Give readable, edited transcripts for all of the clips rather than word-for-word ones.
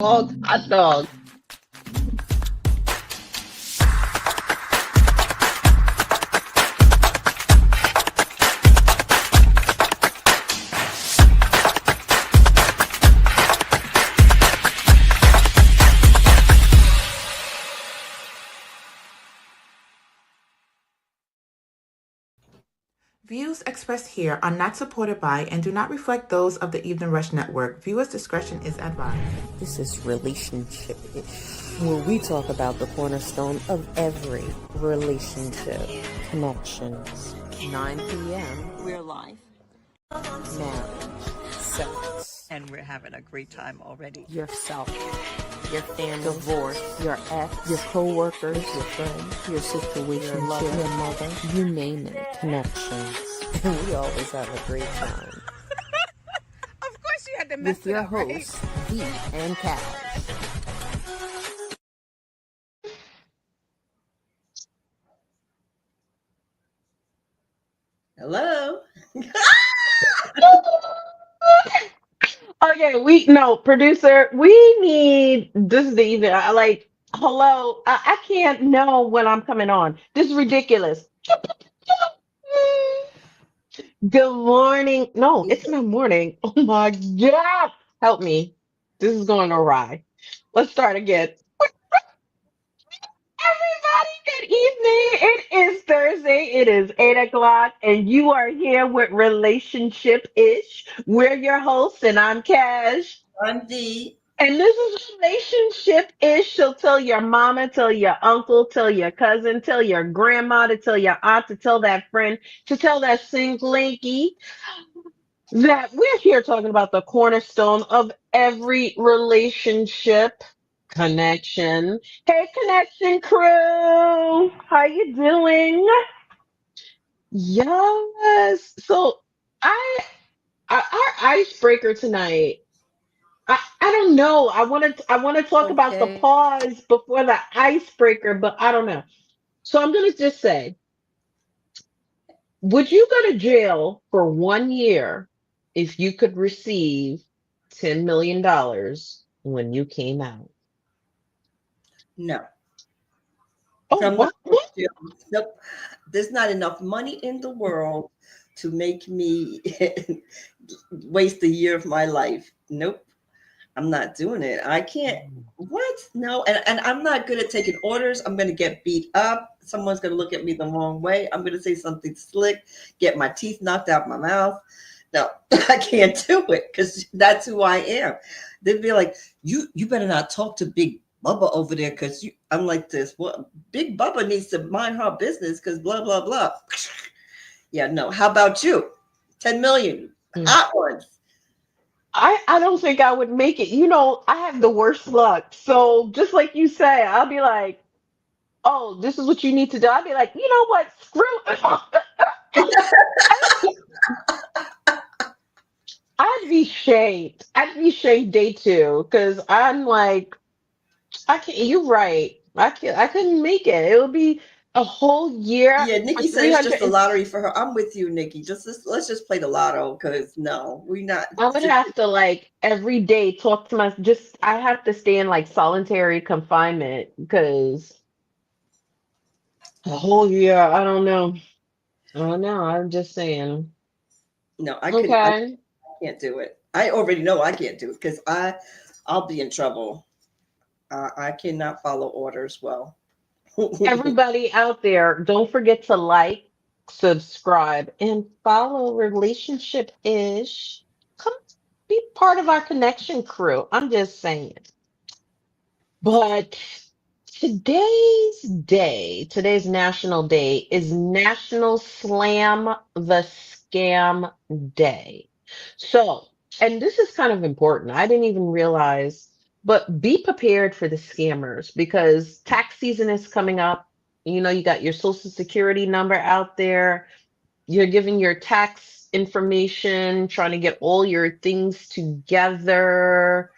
Dog, hot dog. Views expressed here are not supported by and do not reflect those of the Evening Rush Network. Viewers' discretion is advised. This is relationship-ish, where we talk about the cornerstone of every relationship. Connections. 9 p.m. We're live. Marriage. Sex. And we're having a great time already. Yourself. Your family. Divorce. Your ex. Your co-workers. Your friends. Your situation. Your lover. Your mother. You name it. Connections. And we always have a great time. Of course you had to mess With your it up, right? hosts, Vee and Caj. Hello. Okay, producer, we need this is the evening. Hello. I can't know when I'm coming on. This is ridiculous. Good morning. No, it's not morning. Oh my God. Help me. This is going awry. Let's start again. Everybody, good evening. It is Thursday. It is 8 o'clock, and you are here with Relationship Ish. We're your hosts, and I'm Cash. I'm Dee. And this is Relationship Ish. She'll tell your mama, tell your uncle, tell your cousin, tell your grandma, to tell your aunt, to tell that friend, to tell that slinky that we're here talking about the cornerstone of every relationship connection. Hey, connection crew, how you doing? Yes. So I, our icebreaker tonight. I don't know. I want to talk about the Okay. pause before the icebreaker, but I don't know. So I'm gonna just say, would you go to jail for 1 year if you could receive $10 million when you came out? No. Oh, I'm not what? going What? to jail. Nope. There's not enough money in the world to make me waste a year of my life. Nope. I'm not doing it. I can't. What? No. And I'm not good at taking orders. I'm going to get beat up. Someone's going to look at me the wrong way. I'm going to say something slick, get my teeth knocked out my mouth. No, I can't do it because that's who I am. They'd be like, you better not talk to Big Bubba over there because I'm like this. Well, Big Bubba needs to mind her business because blah, blah, blah. Yeah, no. How about you? 10 million. Mm. Hot ones. I don't think I would make it. I have the worst luck. So just like you say, I'll be like, oh, this is what you need to do. I'll be like, you know what? Screw. I'd be shamed. I'd be shamed day two because I'm like, I can't. You're right. I can't. I couldn't make it. It would be a whole year Yeah, for Nikki said three it's hundred. just a lottery for her. I'm with you, Nikki. Let's just play the lotto because no, we not. I would have to like every day talk to my. Just I have to stay in like solitary confinement because a whole year. I don't know. I don't know. I'm just saying. No, I couldn't. I Okay. can't do it. I already know I can't do it because I'll be in trouble. I cannot follow orders well. Everybody out there, don't forget to like, subscribe, and follow Relationship Ish. Come be part of our connection crew. I'm just saying. But today's national day is National Slam the Scam Day. So, and this is kind of important. I didn't even realize, but be prepared for the scammers because tax season is coming up. You got your social security number out there. You're giving your tax information, trying to get all your things together.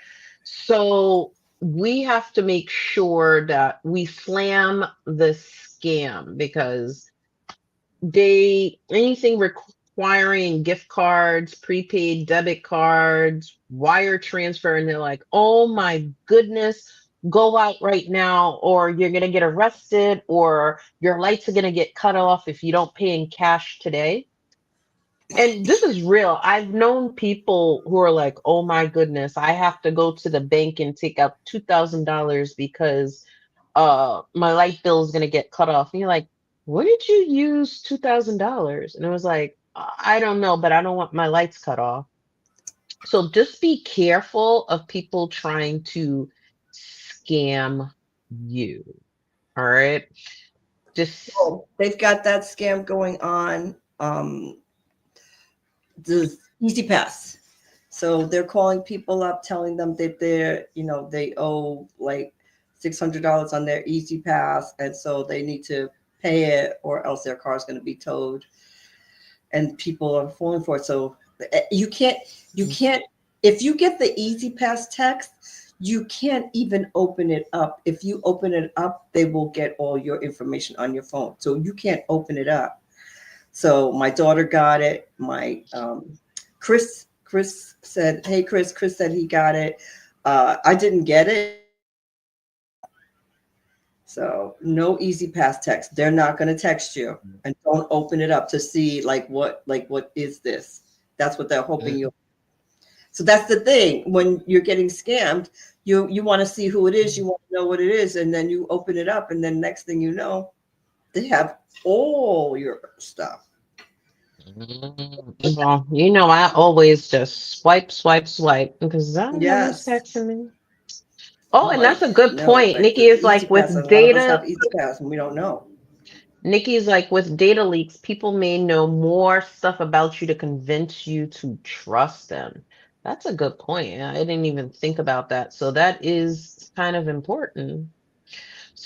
So we have to make sure that we slam the scam because they anything acquiring gift cards, prepaid debit cards, wire transfer, and they're like, oh my goodness, go out right now, or you're going to get arrested, or your lights are going to get cut off if you don't pay in cash today. And this is real. I've known people who are like, oh my goodness, I have to go to the bank and take out $2,000 because my light bill is going to get cut off. And you're like, what did you use $2,000? And it was like, I don't know, but I don't want my lights cut off. So just be careful of people trying to scam you. All right. Just Oh, they've got that scam going on. The Easy Pass. So they're calling people up, telling them that they owe like $600 on their Easy Pass, and so they need to pay it, or else their car's going to be towed. And people are falling for it. So you can't. If you get the Easy Pass text, you can't even open it up. If you open it up, they will get all your information on your phone. So you can't open it up. So my daughter got it. My Chris said, hey, Chris said he got it. I didn't get it. So no Easy Pass text. They're not going to text you, and don't open it up to see what is this? That's what they're hoping you'll. So that's the thing. When you're getting scammed, you want to see who it is. You want to know what it is. And then you open it up, and then next thing you know, they have all your stuff. Well, I always just swipe because I don't know who's Yes. texting me. Oh, and that's a I good know, point. but Nikki the is Easy like Pass, with a lot of us data. have Easy Pass and we don't know. Nikki's like with data leaks, people may know more stuff about you to convince you to trust them. That's a good point. I didn't even think about that. So that is kind of important.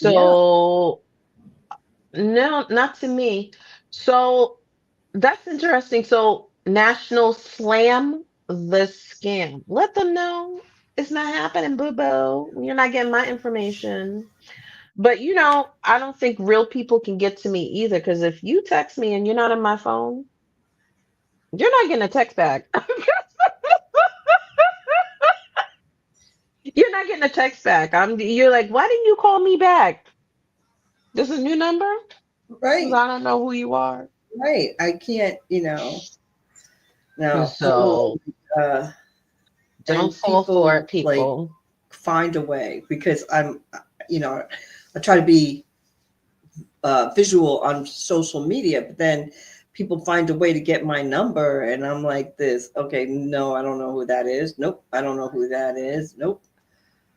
Yeah. So no, not to me. So that's interesting. So National Slam the Scam. Let them know it's not happening, boo boo. You're not getting my information. But I don't think real people can get to me either. Because if you text me and you're not on my phone, you're not getting a text back. You're not getting a text back. You're like, why didn't you call me back? This is a new number? Because Right. I don't know who you are. Right. I can't, now So don't and fall for it, people like people. find a way, because I try to be visual on social media, but then people find a way to get my number, and I'm like this. Okay, no, I don't know who that is. Nope, I don't know who that is. Nope.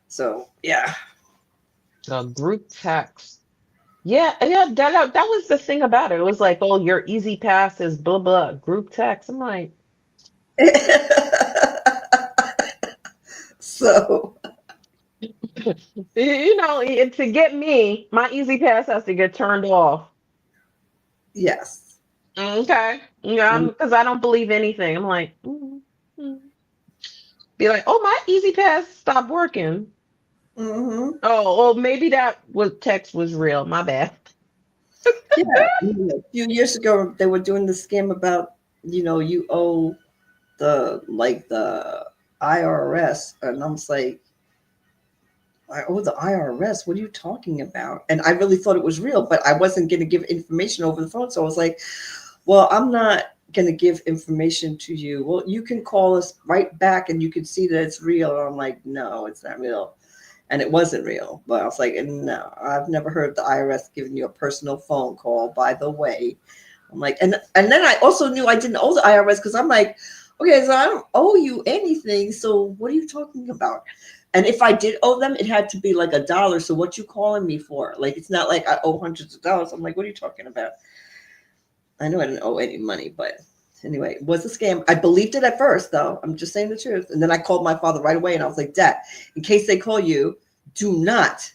So yeah. So group text. Yeah, that was the thing about it. It was like, oh, your easy pass is blah blah group text. I'm like, So to get me, my easy pass has to get turned off. yes. Okay. Yeah, because I don't believe anything. I'm like, mm. Be like, oh, my easy pass stopped working. Mm-hmm. Oh, maybe that was text was real. My bad. Yeah. A few years ago, they were doing the scam about, you owe the IRS, and I'm just like, I owe the IRS. What are you talking about? And I really thought it was real, but I wasn't going to give information over the phone. So I was like, well, I'm not going to give information to you. Well, you can call us right back and you can see that it's real. And I'm like, no, it's not real. And it wasn't real. But I was like, no, I've never heard of the IRS giving you a personal phone call, by the way. I'm like, and then I also knew I didn't owe the IRS, because I'm like, okay, so I don't owe you anything. So what are you talking about? And if I did owe them, it had to be like $1. So what you calling me for? Like, it's not like I owe hundreds of dollars. I'm like, what are you talking about? I know I didn't owe any money, but anyway, it was a scam. I believed it at first, though. I'm just saying the truth. And then I called my father right away, and I was like, Dad, in case they call you, do not.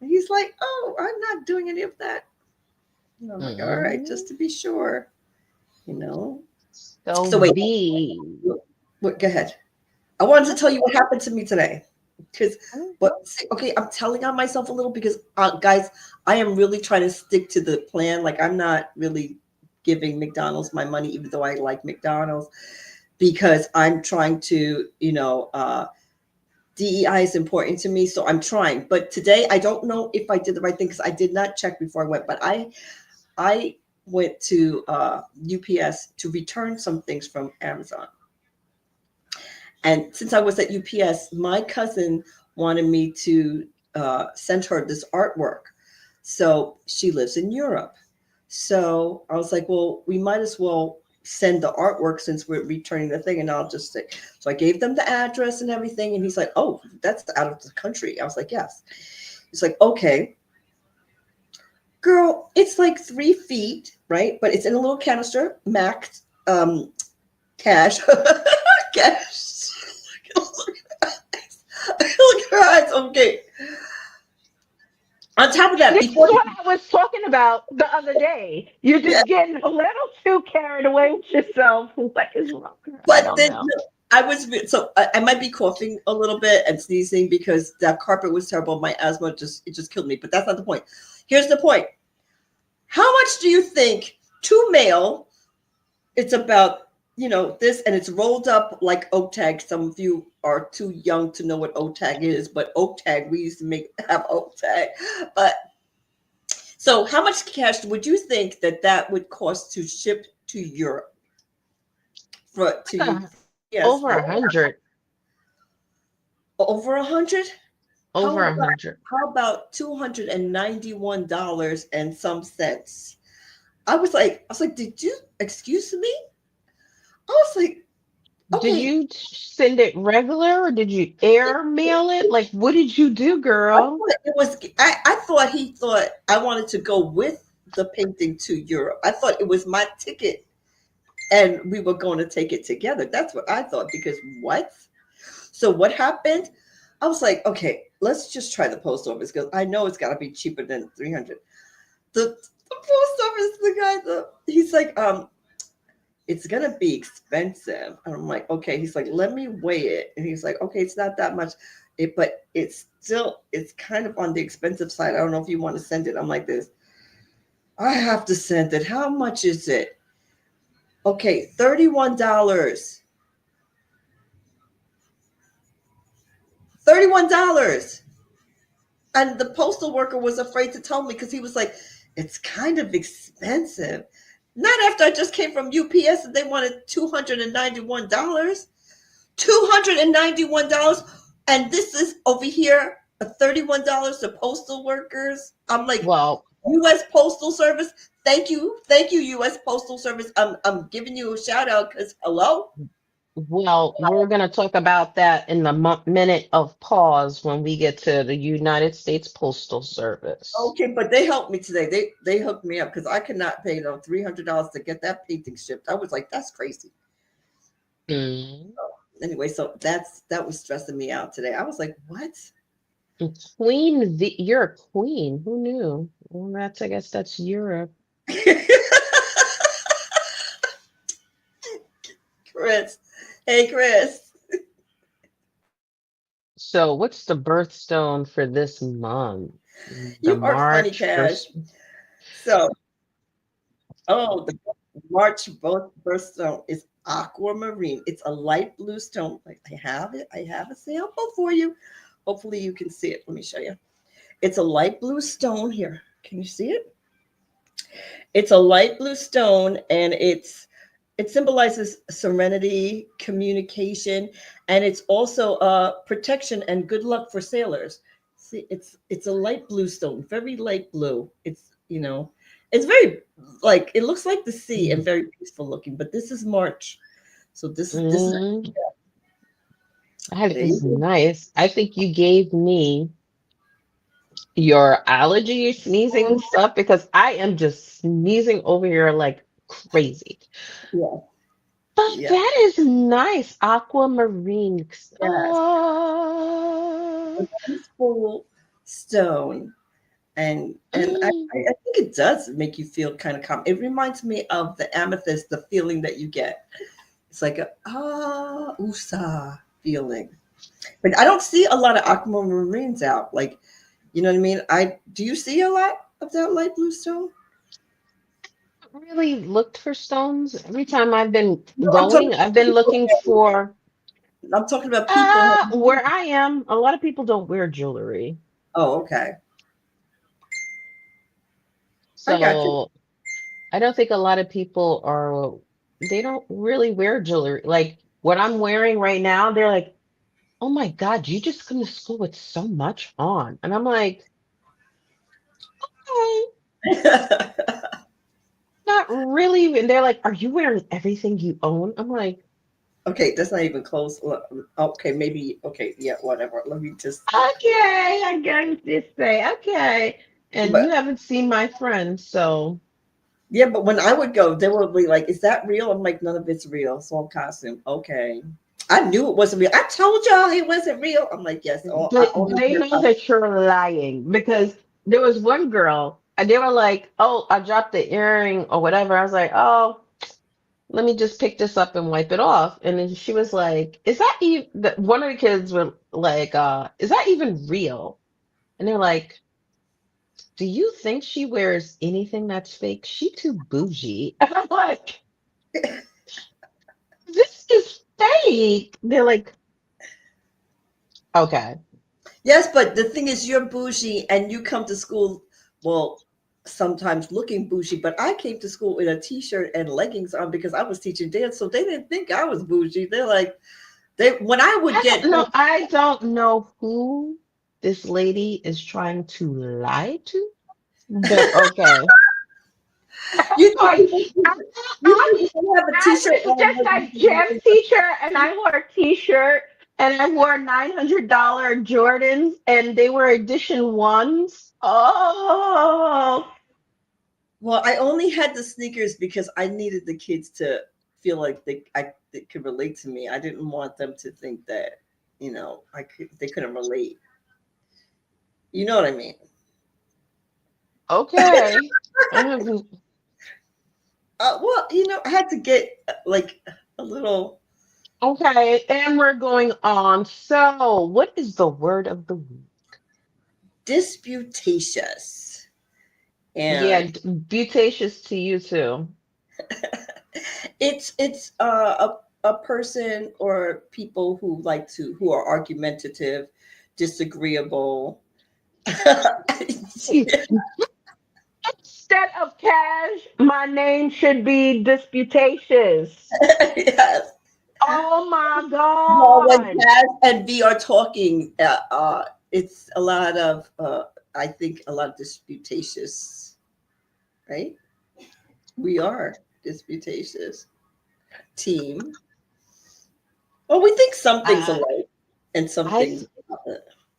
And he's like, oh, I'm not doing any of that. And I'm like, all right, just to be sure, So wait, go ahead. I wanted to tell you what happened to me today. Okay, I'm telling on myself a little because, guys, I am really trying to stick to the plan. Like, I'm not really giving McDonald's my money, even though I like McDonald's, because I'm trying to, DEI is important to me, so I'm trying. But today, I don't know if I did the right thing because I did not check before I went. But I went to UPS to return some things from Amazon. And since I was at UPS, my cousin wanted me to send her this artwork. So she lives in Europe. So I was like, well, we might as well send the artwork since we're returning the thing. And I'll just say, so I gave them the address and everything. And he's like, oh, that's out of the country. I was like, yes. He's like, okay. Girl, it's like 3 feet, right? But it's in a little canister, max cash. Cash. Look at her eyes. Okay. On top of that, This is what I was talking about the other day. You're just getting a little too carried away with yourself. What is wrong with her? I but don't then know. I might be coughing a little bit and sneezing because that carpet was terrible. My asthma just killed me. But that's not the point. Here's the point. How much do you think to mail? It's about this, and it's rolled up like oak tag. Some of you are too young to know what oak tag is, but oak tag, we used to have oak tag. But so how much cash would you think that would cost to ship to Europe? Yes, Over 100. over 100. Over 100. How about $291 and some cents? I was like, did you excuse me? I was like, okay. Did you send it regular or did you air mail it? Like, what did you do, girl? I thought he thought I wanted to go with the painting to Europe. I thought it was my ticket and we were going to take it together. That's what I thought, because what? So what happened? I was like, okay, let's just try the post office because I know it's got to be cheaper than 300. The post office, the guy, he's like, it's gonna be expensive. And I'm like, okay. He's like, let me weigh it. And he's like, okay, it's not that much, but it's kind of on the expensive side. I don't know if you want to send it. I'm like this. I have to send it. How much is it? Okay, $31. $31. And the postal worker was afraid to tell me because he was like, it's kind of expensive. Not after I just came from UPS and they wanted $291. $291. And this is over here, $31 to postal workers. I'm like, Well, U.S. Postal Service. Thank you, U.S. Postal Service. I'm giving you a shout out because hello. well, we're going to talk about that in the minute of pause when we get to the United States Postal Service. Okay, but they helped me today. They hooked me up because I could not pay them $300 to get that painting shipped. I was like, that's crazy. Mm. Anyway, so that was stressing me out today. I was like, what? Queen V, you're a queen. Who knew? Well, I guess that's Europe. Chris. Hey, Chris. So, what's the birthstone for this month? You are funny, Cash. So, the March birthstone is aquamarine. It's a light blue stone. I have it. I have a sample for you. Hopefully you can see it. Let me show you. It's a light blue stone here. Can you see it? It's a light blue stone, and it symbolizes serenity, communication, and it's also protection and good luck for sailors. See, it's a light blue stone, very light blue. It's it's very it looks like the sea and very peaceful looking. But this is March, so this is that is nice. I think you gave me your allergy sneezing stuff because I am just sneezing over here like crazy. Yeah. But that is nice. Aquamarine. Yes. Peaceful stone. And I think it does make you feel kind of calm. It reminds me of the amethyst, the feeling that you get. It's like a USA feeling. But I don't see a lot of aquamarines out. Like, you know what I mean? Do you see a lot of that light blue stone? really looked for stones. Every time I've been No, I'm talking going, I've about been people. looking for I'm talking about people. where I am, a lot of people don't wear jewelry. Oh, okay. I got you. So I don't think a lot of people are, they don't really wear jewelry. Like what I'm wearing right now, they're like, oh my God, you just come to school with so much on. And I'm like, hey, not really. And they're like, are you wearing everything you own? I'm like, Okay, that's not even close. Okay, maybe. Okay, yeah, whatever. Let me just. okay, I guess just say, okay. And you But haven't seen my friends, so yeah, but when I would go, they would be like, "Is that real?" I'm like, "None of it's real. It's all costume." Okay, I knew it wasn't real. I told y'all it wasn't real. I'm like, "Yes, I but only they wear know that you're lying because there was one girl and they were like, oh, I dropped the earring or whatever. I was like, oh, let me just pick this up and wipe it off. And then she was like, is that even, one of the kids were like, is that even real? And they're like, do you think she wears anything that's fake? She too bougie. And I'm like, this is fake. They're like, okay. Yes, but the thing is, you're bougie and you come to school, well, sometimes looking bougie, but I came to school in a t-shirt and leggings on because I was teaching dance, so they didn't think I was bougie. They're like, they when I would I get don't know. I don't know who this lady is trying to lie to, but okay. you think Like, I, you think they have a I t-shirt was on just a gym teacher, and I wore a T-shirt, and I wore $900 Jordans, and they were edition ones. Oh, well, I only had the sneakers because I needed the kids to feel like they could relate to me. I didn't want them to think that, they couldn't relate. You know what I mean? okay. Um, Well, I had to get like a little Okay, and we're going on. So, what is the word of the week? disputatious, Yeah, and butacious to you too. it's a person or people who are argumentative, disagreeable. Instead of cash, my name should be disputatious. Yes. Oh my Well, when God. Taz and V are talking, it's a lot of, I think, a lot of disputatious, right? We are disputatious team. Well, we think some things Uh, alike and some I things.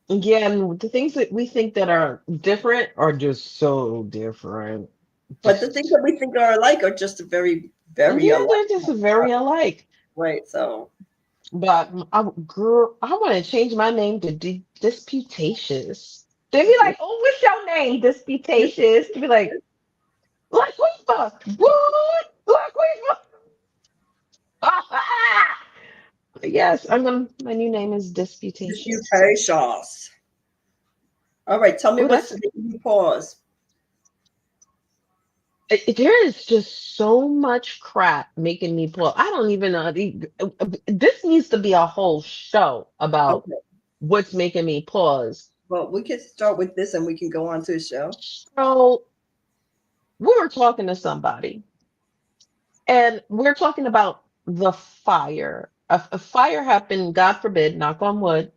yeah, and the things that we think that are different are just so different. But the things that we think are alike are just very, very Yeah, alike. they're just very alike. Right. So, But girl, I want to change my name to disputatious. They'd be like, "Oh, what's your name, disputatious?" To be like we fuck, what? Like we fuck. Yes, I'm gonna. My new name is disputatious. disputatious. All right. Tell me Oh, what's that's making you pause. there is just so much crap making me pull. I don't even know. This needs to be a whole show about Okay. what's making me pause. Well, we can start with this and we can go on to the show. So we were talking to somebody, and we're talking about the fire. A fire happened, God forbid, knock on wood.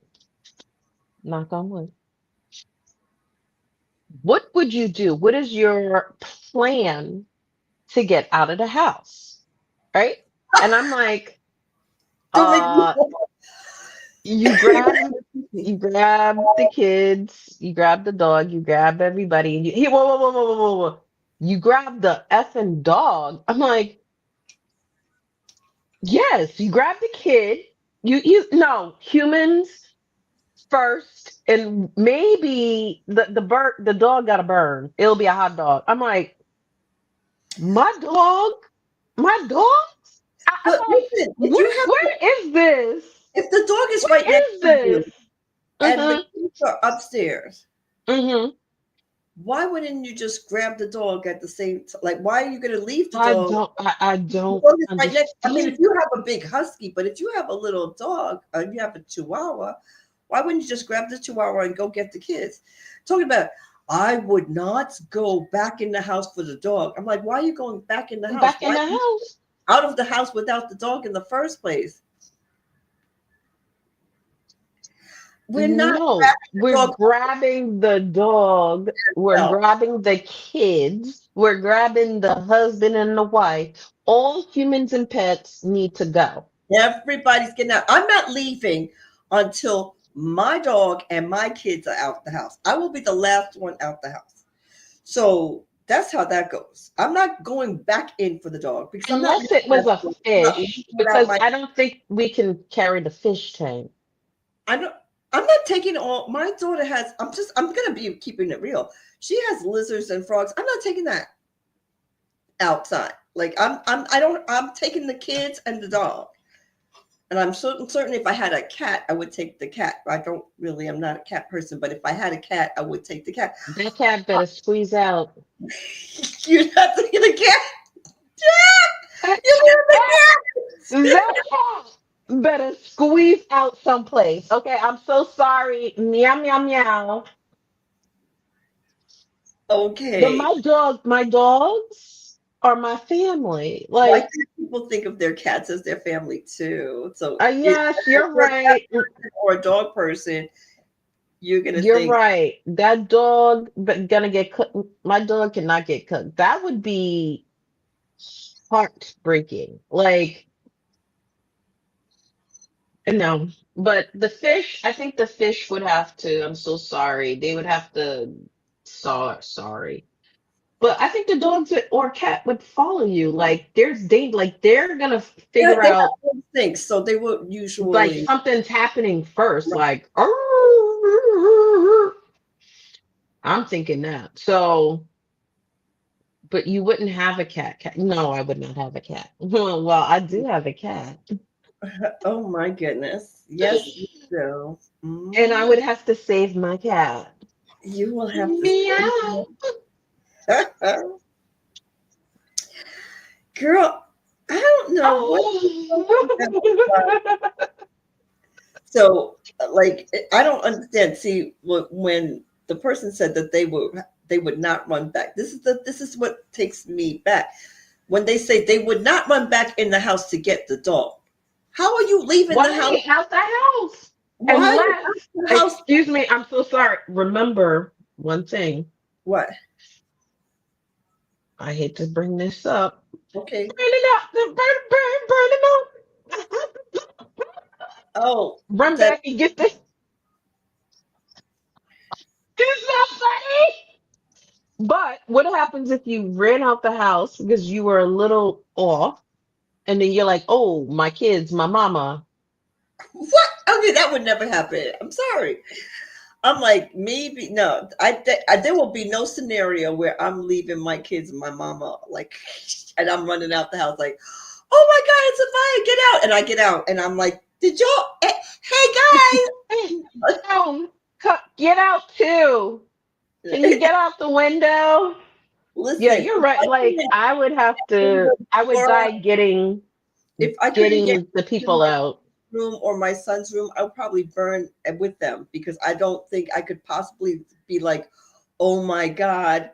What would you do? What is your plan to get out of the house? Right? And I'm like, Don't make me. uh, you grab you grab the kids, you grab the dog, you grab everybody, and whoa, whoa, whoa, whoa, whoa, whoa, whoa. You grab the effing dog. I'm like, yes, you grab the kid. You no humans first, and maybe the dog got to burn. It'll be a hot dog. I'm like, my dog, my dog. I'm But like, listen, if you what? have Where is this? if the dog is What right next is to you this? and the Mm-hmm. kids are upstairs, Mm-hmm. why wouldn't you just grab the dog at the same time? Like, why are you going to leave the I dog? don't I The don't dog is right next. I mean, understand. if you have a big husky, but if you have a little dog, you have a chihuahua, why wouldn't you just grab the chihuahua and go get the kids? Talking about, I would not go back in the house for the dog. I'm like, why are you going back in the house? Back in Why the are you house. out of the house without the dog in the first place? We're not No, grabbing the we're dog grabbing the dog. We're ourselves. grabbing the kids. We're grabbing the husband and the wife. All humans and pets need to go. Everybody's getting out. I'm not leaving until my dog and my kids are out the house. I will be the last one out the house. So that's how that goes. I'm not going back in for the dog because I'm not Unless leaving it was a I'm not leaving fish, without because my I don't think we can carry the fish tank. I don't I'm not taking all my daughter has I'm gonna be keeping it real. She has lizards and frogs. I'm not taking that outside. Like I'm taking the kids and the dog. And I'm certain if I had a cat, I would take the cat. I'm not a cat person, but if I had a cat, I would take the cat. That cat better squeeze out. You're not taking the cat. That You're the cat better squeeze out someplace. Okay, I'm so sorry. Meow meow meow. cat. But Okay. my dogs are my family. Why Like, can't people think of their cats as their family too? So yes, if you're you're a cat right. person or a dog person, you're gonna You're think, right. That dog gonna get cooked. My dog cannot get cooked. That would be heartbreaking. Like, no. But the fish, I think the fish would have to. I'm so sorry. They would have to. Sorry. But I think the dogs or cat would follow you. Like, like they're gonna yeah, figure they out have instincts, so they would like usually. something's happening first. Like, I'm thinking that. So, but you wouldn't have a cat. No, I would not have a cat. Well, I do have a cat, Oh my goodness! Yes, you do. and I Mm, would have to save my cat. you will have to Meow. say, girl. I don't know what. Oh. So, like, I don't understand. See, when the person said that they would not run back. This is what takes me back. When they say they would not run back in the house to get the dog. How are you leaving Why the are house? you out the house? Why are you Unless, out the house? excuse me, I'm so sorry. Remember one thing. What? I hate to bring this up. Okay. Burn it up, burn it up. Oh, Run that back and get this. It's not funny. But what happens if you ran out the house because you were a little off, and then you're like, "Oh, my kids, my mama." what? Okay, that would never happen. I'm sorry. I'm like, maybe no. There will be no scenario where I'm leaving my kids and my mama like, and I'm running out the house like, oh my god, it's a fire! Get out! And I get out, and I'm like, did y'all? Hey, Hey Shone, get out too. Can you guys, get out the window? Yeah, listen. you're right. Like I would die If I couldn't get getting the to people my out. room or my son's room, I would probably burn with them because I don't think I could possibly be like, oh my god,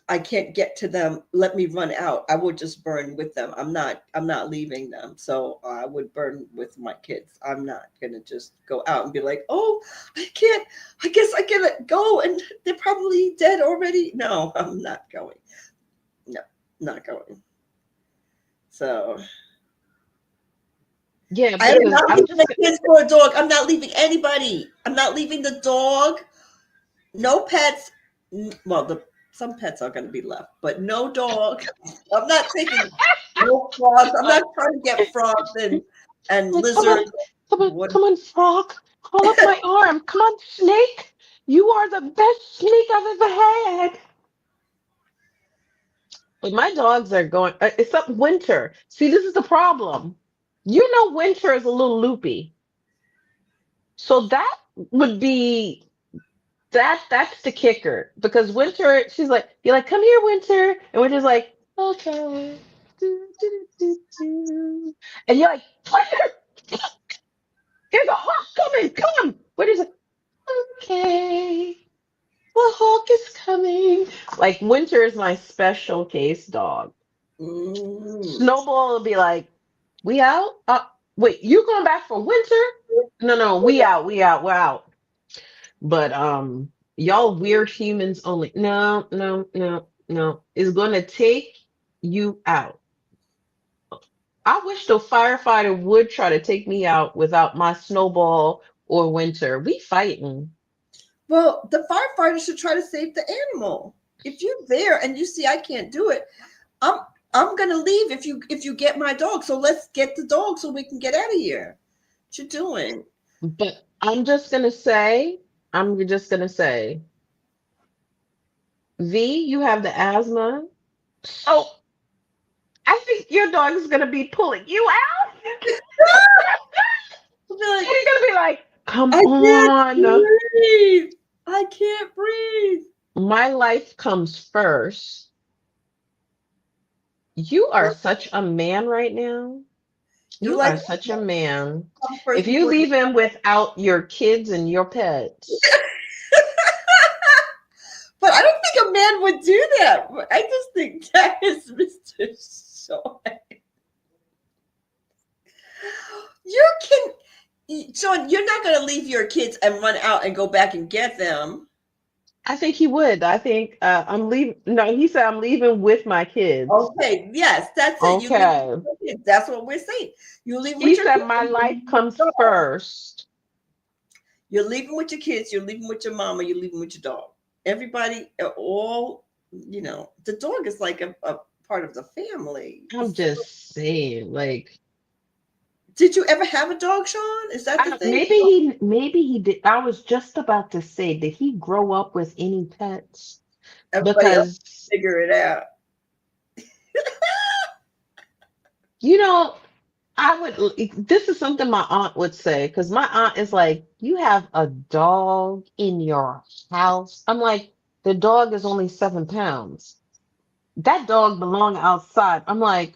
I can't get to them. Let me run out. I would just burn with them. I'm not leaving them. So I would burn with my kids. I'm not gonna just go out and be like, oh, I can't. I guess I can go, and they're probably dead already. No, I'm not going. No, not going. So Yeah, I am because not I'm leaving just the kids for a dog. I'm not leaving anybody. I'm not leaving the dog. No pets. Well, some pets are going to be left, but no dog. I'm not taking no frogs. I'm not trying to get frogs and like, come on, lizards. What? come on, frog, crawl up my arm. Come on, snake. You are the best snake I've ever had. But my dogs are going. It's up winter. See, this is the problem. You know, winter is a little loopy, so that would be that's the kicker because Winter, she's like, you're like, come here, Winter, and Winter's like, okay, do, do, do, do. And you're like, Winter, here's a hawk coming, come. Winter's like, okay, the hawk is coming. Like Winter is my special case dog. Mm. Snowball will be like, we out? Wait, you going back for Winter? No, no, we out, we're out. But y'all weird humans only. No, no, no, no. It's gonna take you out. I wish the firefighter would try to take me out without my Snowball or Winter. We fighting. Well, the firefighter should try to save the animal. If you're there and you see I can't do it, I'm I'm gonna leave if you get my dog. So let's get the dog so we can get out of here. What you doing? But I'm just gonna say, V, you have the asthma. So I think your dog is gonna be pulling you out. I'll be like, He's gonna be like, come I can't on. breathe. I can't breathe. My life comes first. You are such a man right now. You're You like are such a man. first If you before leave him without your kids and your pets, but I don't think a man would do that. I just think that is Mr. Shone. You can, Sean, you're not going to leave your kids and run out and go back and get them. I think he would. I think I'm leaving. No, he said I'm leaving with my kids. Okay, yes, that's it. You leave Okay. with your kids. That's what we're saying. You leave He with your said kids. my life comes first. You're leaving with your kids. You're leaving with your mama. You're leaving with your dog. Everybody, all, the dog is like a part of the family. I'm just saying, like, Did you ever have a dog, Sean? Is that the thing? maybe he did. I was just about to say, did he grow up with any pets? Everybody else Because figure it out. you know, this is something my aunt would say, because my aunt is like, you have a dog in your house. I'm like, the dog is only 7 pounds. That dog belong outside. I'm like,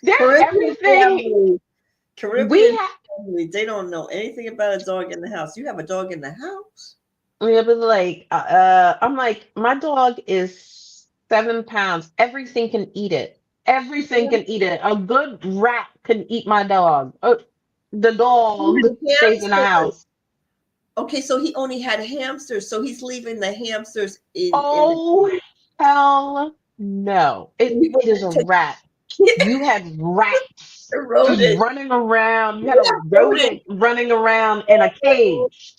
there's Caribbean everything family. we Caribbean have. family. They don't know anything about a dog in the house. You have a dog in the house? Yeah, but like, I'm like, my dog is 7 pounds. Everything can eat it. Everything can eat it. A good rat can eat my dog. The dog stays in the Hamsters. house. Okay, so he only had hamsters. So he's leaving the hamsters in the Oh, hell no. he It is a went rat. You had rats to just rodent. running around. You had a Yeah, rodent. rodent running around in a cage.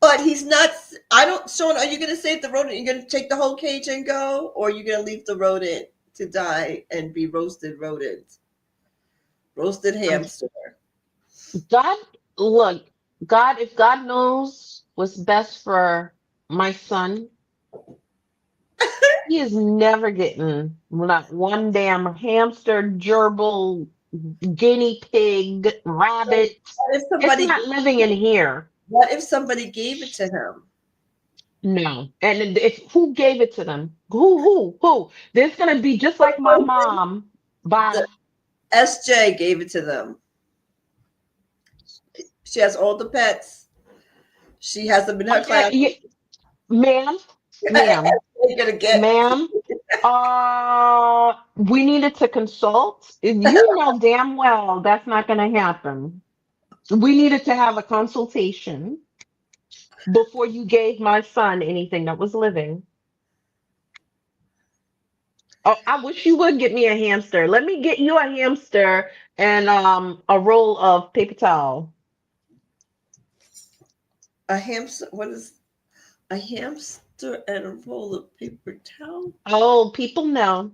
But he's not. I don't. Sean, are you going to save the rodent? You're going to take the whole cage and go, or are you going to leave the rodent to die and be roasted rodent, roasted hamster? God, look, God, if God knows what's best for my son, he is never getting not one damn hamster, gerbil, guinea pig, rabbit. What if It's somebody? not living in here. What if somebody gave it to him? No. And if who gave it to them? Who? There's gonna be just like my mom. Bye. The SJ gave it to them. She has all the pets. She has them in her class. Yeah, ma'am, ma'am, They're gonna get. ma'am. We needed to consult. You know damn well that's not going to happen. We needed to have a consultation before you gave my son anything that was living. Oh, I wish you would get me a hamster. Let me get you a hamster and a roll of paper towel. A hamster. What is a hamster and a roll of paper towel? Oh, people know.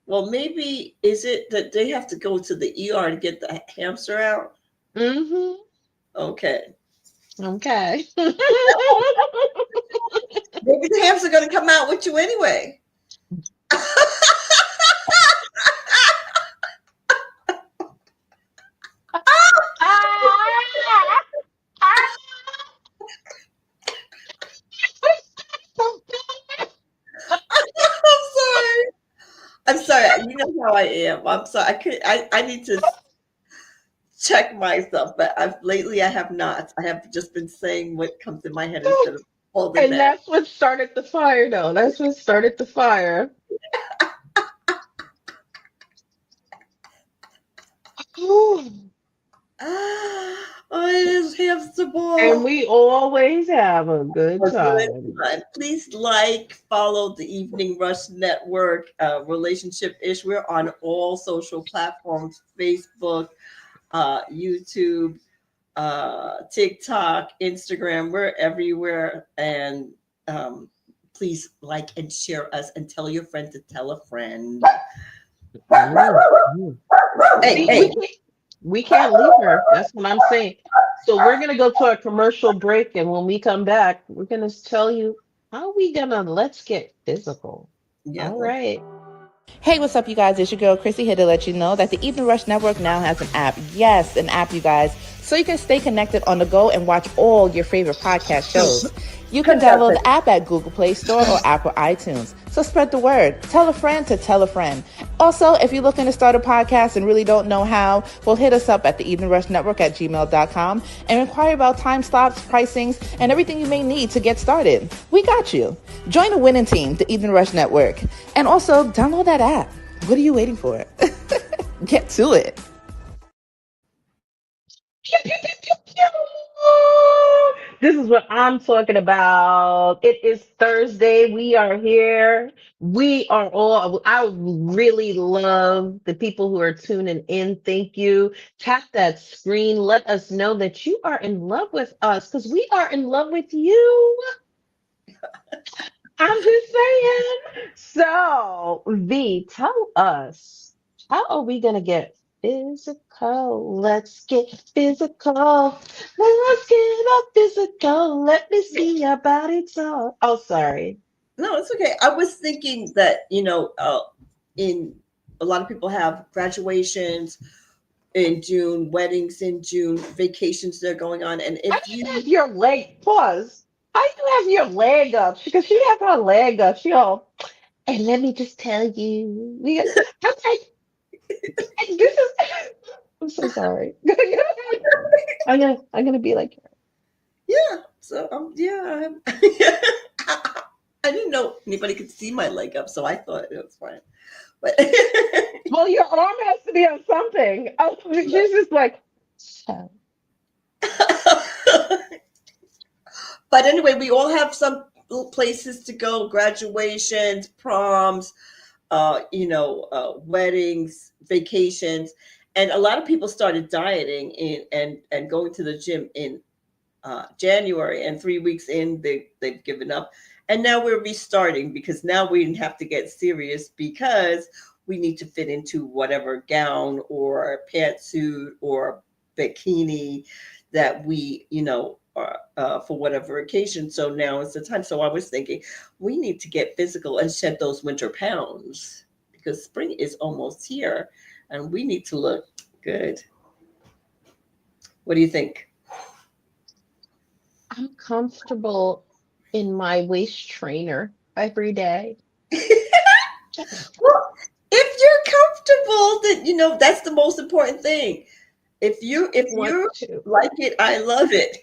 Well, maybe is it that they have to go to the ER to get the hamster out? Mm-hmm. Okay. Okay. Maybe the hamster gonna come out with you anyway. I'm sorry. You know how I am. I'm sorry. I need to check myself, but lately I have not. I have just been saying what comes in my head instead of holding And back. that's what started the fire, though. That's what started the fire. Oh, it is hamster And ball. we always have a good A good time. time. Please follow the Evening Rush Network, Relationship Ish. We're on all social platforms: Facebook, YouTube, TikTok, Instagram. We're everywhere. And please like and share us and tell your friend to tell a friend. Mm, mm. Hey, See, hey. we can't leave her. That's what I'm saying. So we're gonna go to a commercial break, and when we come back, we're gonna tell you how we gonna let's get physical. Yeah, All let's. right. Hey, what's up, you guys? It's your girl, Chrissy, here to let you know that the Evening Rush Network now has an app. Yes, an app, you guys. So you can stay connected on the go and watch all your favorite podcast shows. You can download the app at Google Play Store or Apple iTunes. So spread the word. Tell a friend to tell a friend. Also, if you're looking to start a podcast and really don't know how, well, hit us up at the Evening Rush Network at gmail.com and inquire about time slots, pricings, and everything you may need to get started. We got you. Join the winning team, the Evening Rush Network. And also, download that app. What are you waiting for? Get to it. Pew, pew, pew, pew, pew. This is what I'm talking about. It is Thursday. We are here. We are all, I really love the people who are tuning in. Thank you. Tap that screen. Let us know that you are in love with us because we are in love with you. I'm just saying. So, V, tell us, how are we going to get physical? Let's get physical. Let's get up physical. Let me see your body talk. Oh, sorry. No, it's okay. I was thinking that, in a lot of people have graduations in June, weddings in June, vacations they're going on. And How if do you you, have your leg, pause. How do you have your leg up? Because she have her leg up. She all, and let me just tell you, I'm like, this is, I'm so sorry. I'm gonna be like, yeah, so yeah, I didn't know anybody could see my leg up, so I thought it was fine. But well, your arm has to be on something. Oh, she's just like, so. but anyway, we all have some places to go: graduations, proms, weddings, vacations, and a lot of people started dieting and going to the gym in January, and 3 weeks in, they've given up, and now we're restarting because now we have to get serious because we need to fit into whatever gown or pantsuit or bikini that we are, for whatever occasion. So now is the time. So I was thinking we need to get physical and shed those winter pounds because spring is almost here, and we need to look good. What do you think? I'm comfortable in my waist trainer every day. Well, if you're comfortable, then that's the most important thing. If you Want to. like it, I love it.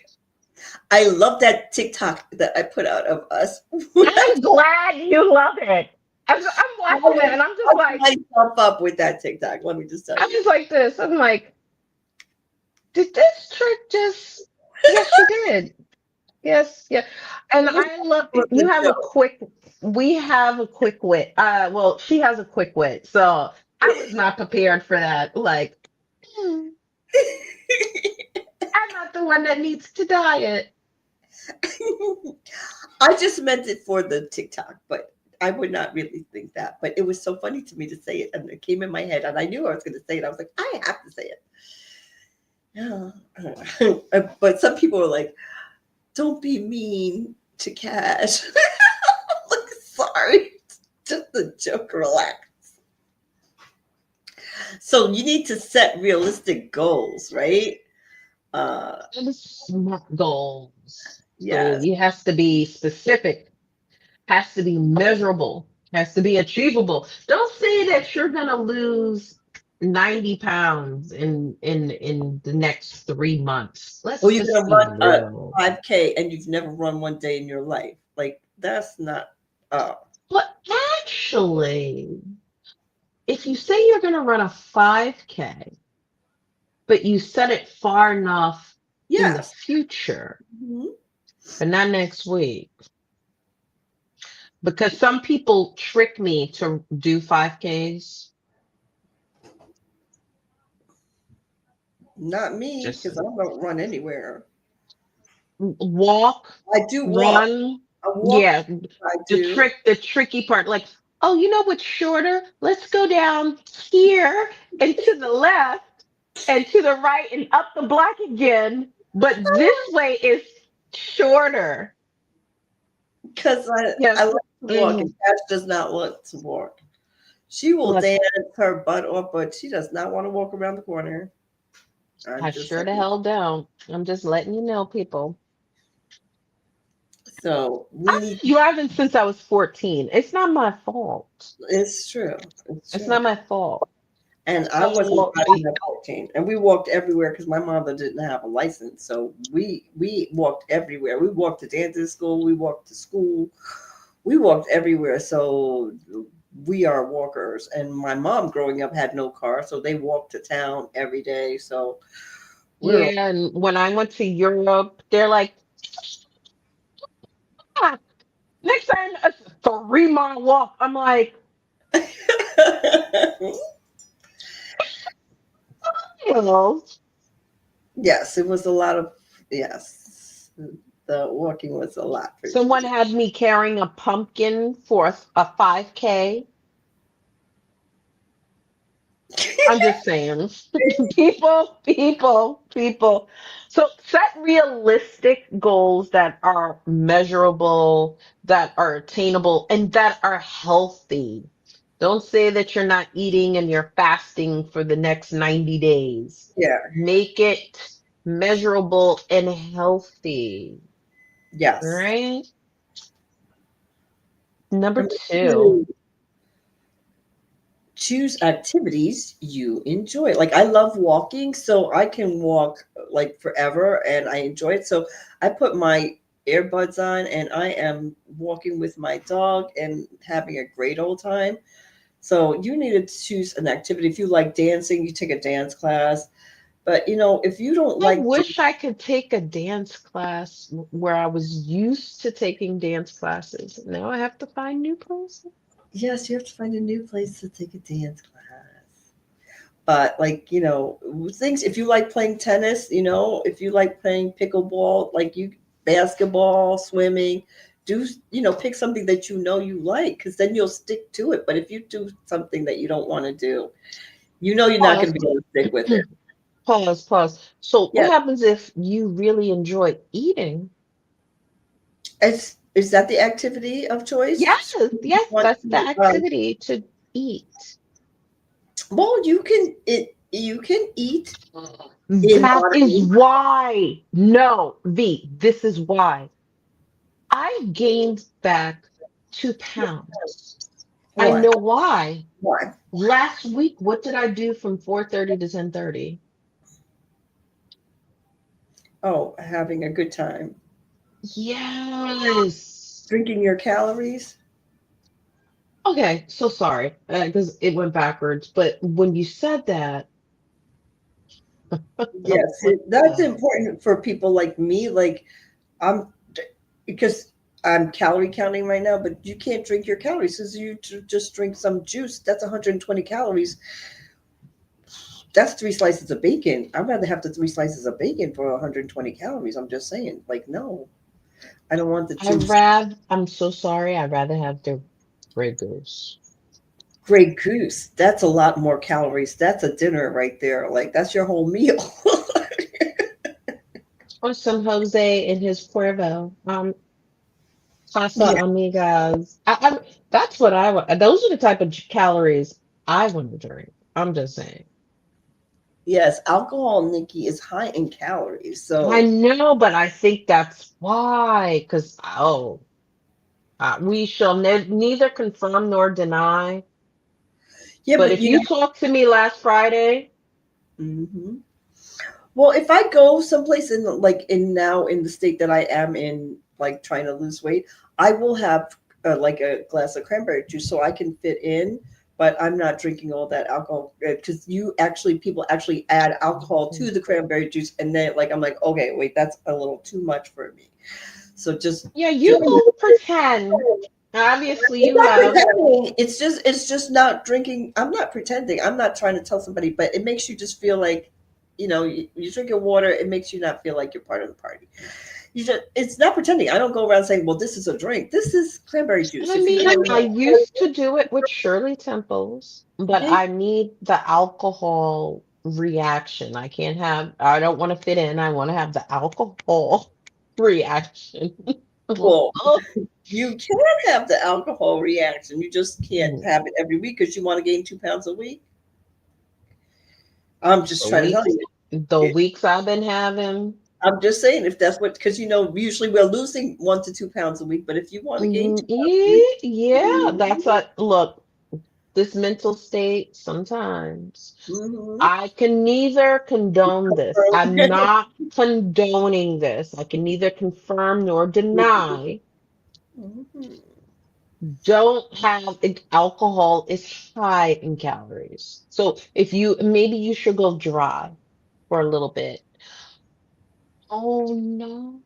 I love that TikTok that I put out of us. I'm glad you love it. I'm I watching it was and fucking myself up with that TikTok. Let me just tell I'm you. just like this. I'm like, did this trick just? Yes, she did. Yes, yeah. And It was, I love it was you a have a joke. quick we have a quick wit. Well, she has a quick wit. So I was not prepared for that. Like, hmm, I'm not the one that needs to diet. I just meant it for the TikTok, but I would not really think that. But it was so funny to me to say it, and it came in my head, and I knew I was going to say it. I was like, I have to say it. Yeah. But some people are like, don't be mean to Cash. Like, sorry, just a joke. Relax. So you need to set realistic goals, right? And smart goals. So Yes. it has to be specific, has to be measurable. Has to be achievable. Don't say that you're gonna lose 90 pounds in the next 3 months. Or Let's you're just gonna be run a real. 5K and you've never run one day in your life. Like that's not. Uh, But actually, if you say you're gonna run a 5K, but you set it far enough in the yes. future, Mhm. but not next week, because some people trick me to do 5Ks. Not me, Just because I don't run anywhere. walk, I do walk. run. I walk. Yeah, I do. the tricky part, like, oh, you know what's shorter? Let's go down here and to the left and to the right and up the block again. But this way is shorter. Because Yeah. I like to walk, and Hmm. Cash does not want to walk. She will Let's, dance her butt off, but she does not want to walk around the corner. I'm I just sure the saying. hell don't. I'm just letting you know, people. So we I've need. been driving since I was 14. It's not my fault. It's true. It's It's true. not my fault. And I wasn't So, driving at 14. And we walked everywhere because my mother didn't have a license. So we walked everywhere. We walked to dancing school. We walked to school. We walked everywhere. So we are walkers. And my mom growing up had no car. So they walked to town every day. So we're yeah, and when I went to Europe, they're like, "Ah, next time a 3 mile walk." I'm like, you know, yes, it was a lot of yes. The walking was a lot for someone sure. had me carrying a pumpkin for a 5K. I'm just saying, people. So set realistic goals that are measurable, that are attainable, and that are healthy. Don't say that you're not eating and you're fasting for the next 90 days. Yeah. Make it measurable and healthy. All Yes. right. Number Number two. two, choose activities you enjoy. Like I love walking, so I can walk like forever and I enjoy it. So I put my earbuds on and I am walking with my dog and having a great old time. So you need to choose an activity. If you like dancing, you take a dance class. But if you don't I like to, wish I could take a dance class where I was used to taking dance classes. Now I have to find new places. yes, you have to find a new place to take a dance class. But like, things if you like playing tennis, if you like playing pickleball, like you basketball, swimming, do pick something that you like because then you'll stick to it. But if you do something that you don't want to do, you're not going Pause. to be able to stick with it. Pause. So what Yeah. happens if you really enjoy eating? Is that the activity of Yes, choice? You yes, want that's the to, activity to eat. well, you can eat in That is moderation. why. No, V, this is why. I gained back 2 pounds. I Why? know why. Why? Last week, what did I do from 4:30 to 10:30? Oh, having a good time. Yes. Drinking your calories. Okay, so sorry, because it went backwards. But when you said that, I'm Yes, like, that's oh, important for people like me. Like I'm because I'm calorie counting right now, but you can't drink your calories. So you just drink some juice. That's 120 calories. That's 3 slices of bacon. I'd rather have the 3 slices of bacon for 120 calories. I'm just saying, like, no, I don't want the juice. I'm so sorry. I'd rather have the Grey Goose Grey Goose. That's a lot more calories. That's a dinner right there. Like that's your whole meal. or some Jose and his Cuervo. Casa Yeah. Amigas. That's what I want. Those are the type of calories I want to drink. I'm just saying. Yes, alcohol, Nikki, is high in calories. I So know, but I think that's why. Because, oh, We shall neither confirm nor deny. Yeah, But but if you you know, talked to me last Friday, hmm well, if I go someplace in like in now in the state that I am in, like trying to lose weight, I will have like a glass of cranberry juice so I can fit in. But I'm not drinking all that alcohol because you actually people actually add alcohol to the cranberry juice, and then like I'm like, okay, wait, that's a little too much for me. So yeah, just you won't pretend. Obviously, it's you not have. pretending. It's just not drinking. I'm not pretending. I'm not trying to tell somebody, but it makes you just feel like, you drink your water. It makes you not feel like you're part of the party. It's not pretending. I don't go around saying, "Well, this is a drink. This is cranberry juice." I If you mean, don't I know, used to do it with Shirley Temples, but yeah, I need the alcohol reaction. I don't want to fit in. I want to have the alcohol reaction. well, Oh, you can have the alcohol reaction. You just can't the have it every week because you want to gain 2 pounds a week. I'm just trying to tell weeks, you. the weeks I've been having. I'm just saying if that's what because usually we're losing 1 to 2 pounds a week, but if you want to gain 2 pounds a week, Yeah, that's a look. This mental state, sometimes mm-hmm. I can neither condone this. I'm not condoning this. I can neither confirm nor deny. Mhm. Don't have alcohol is high in calories. So if you maybe you should go dry for a little bit. Oh no,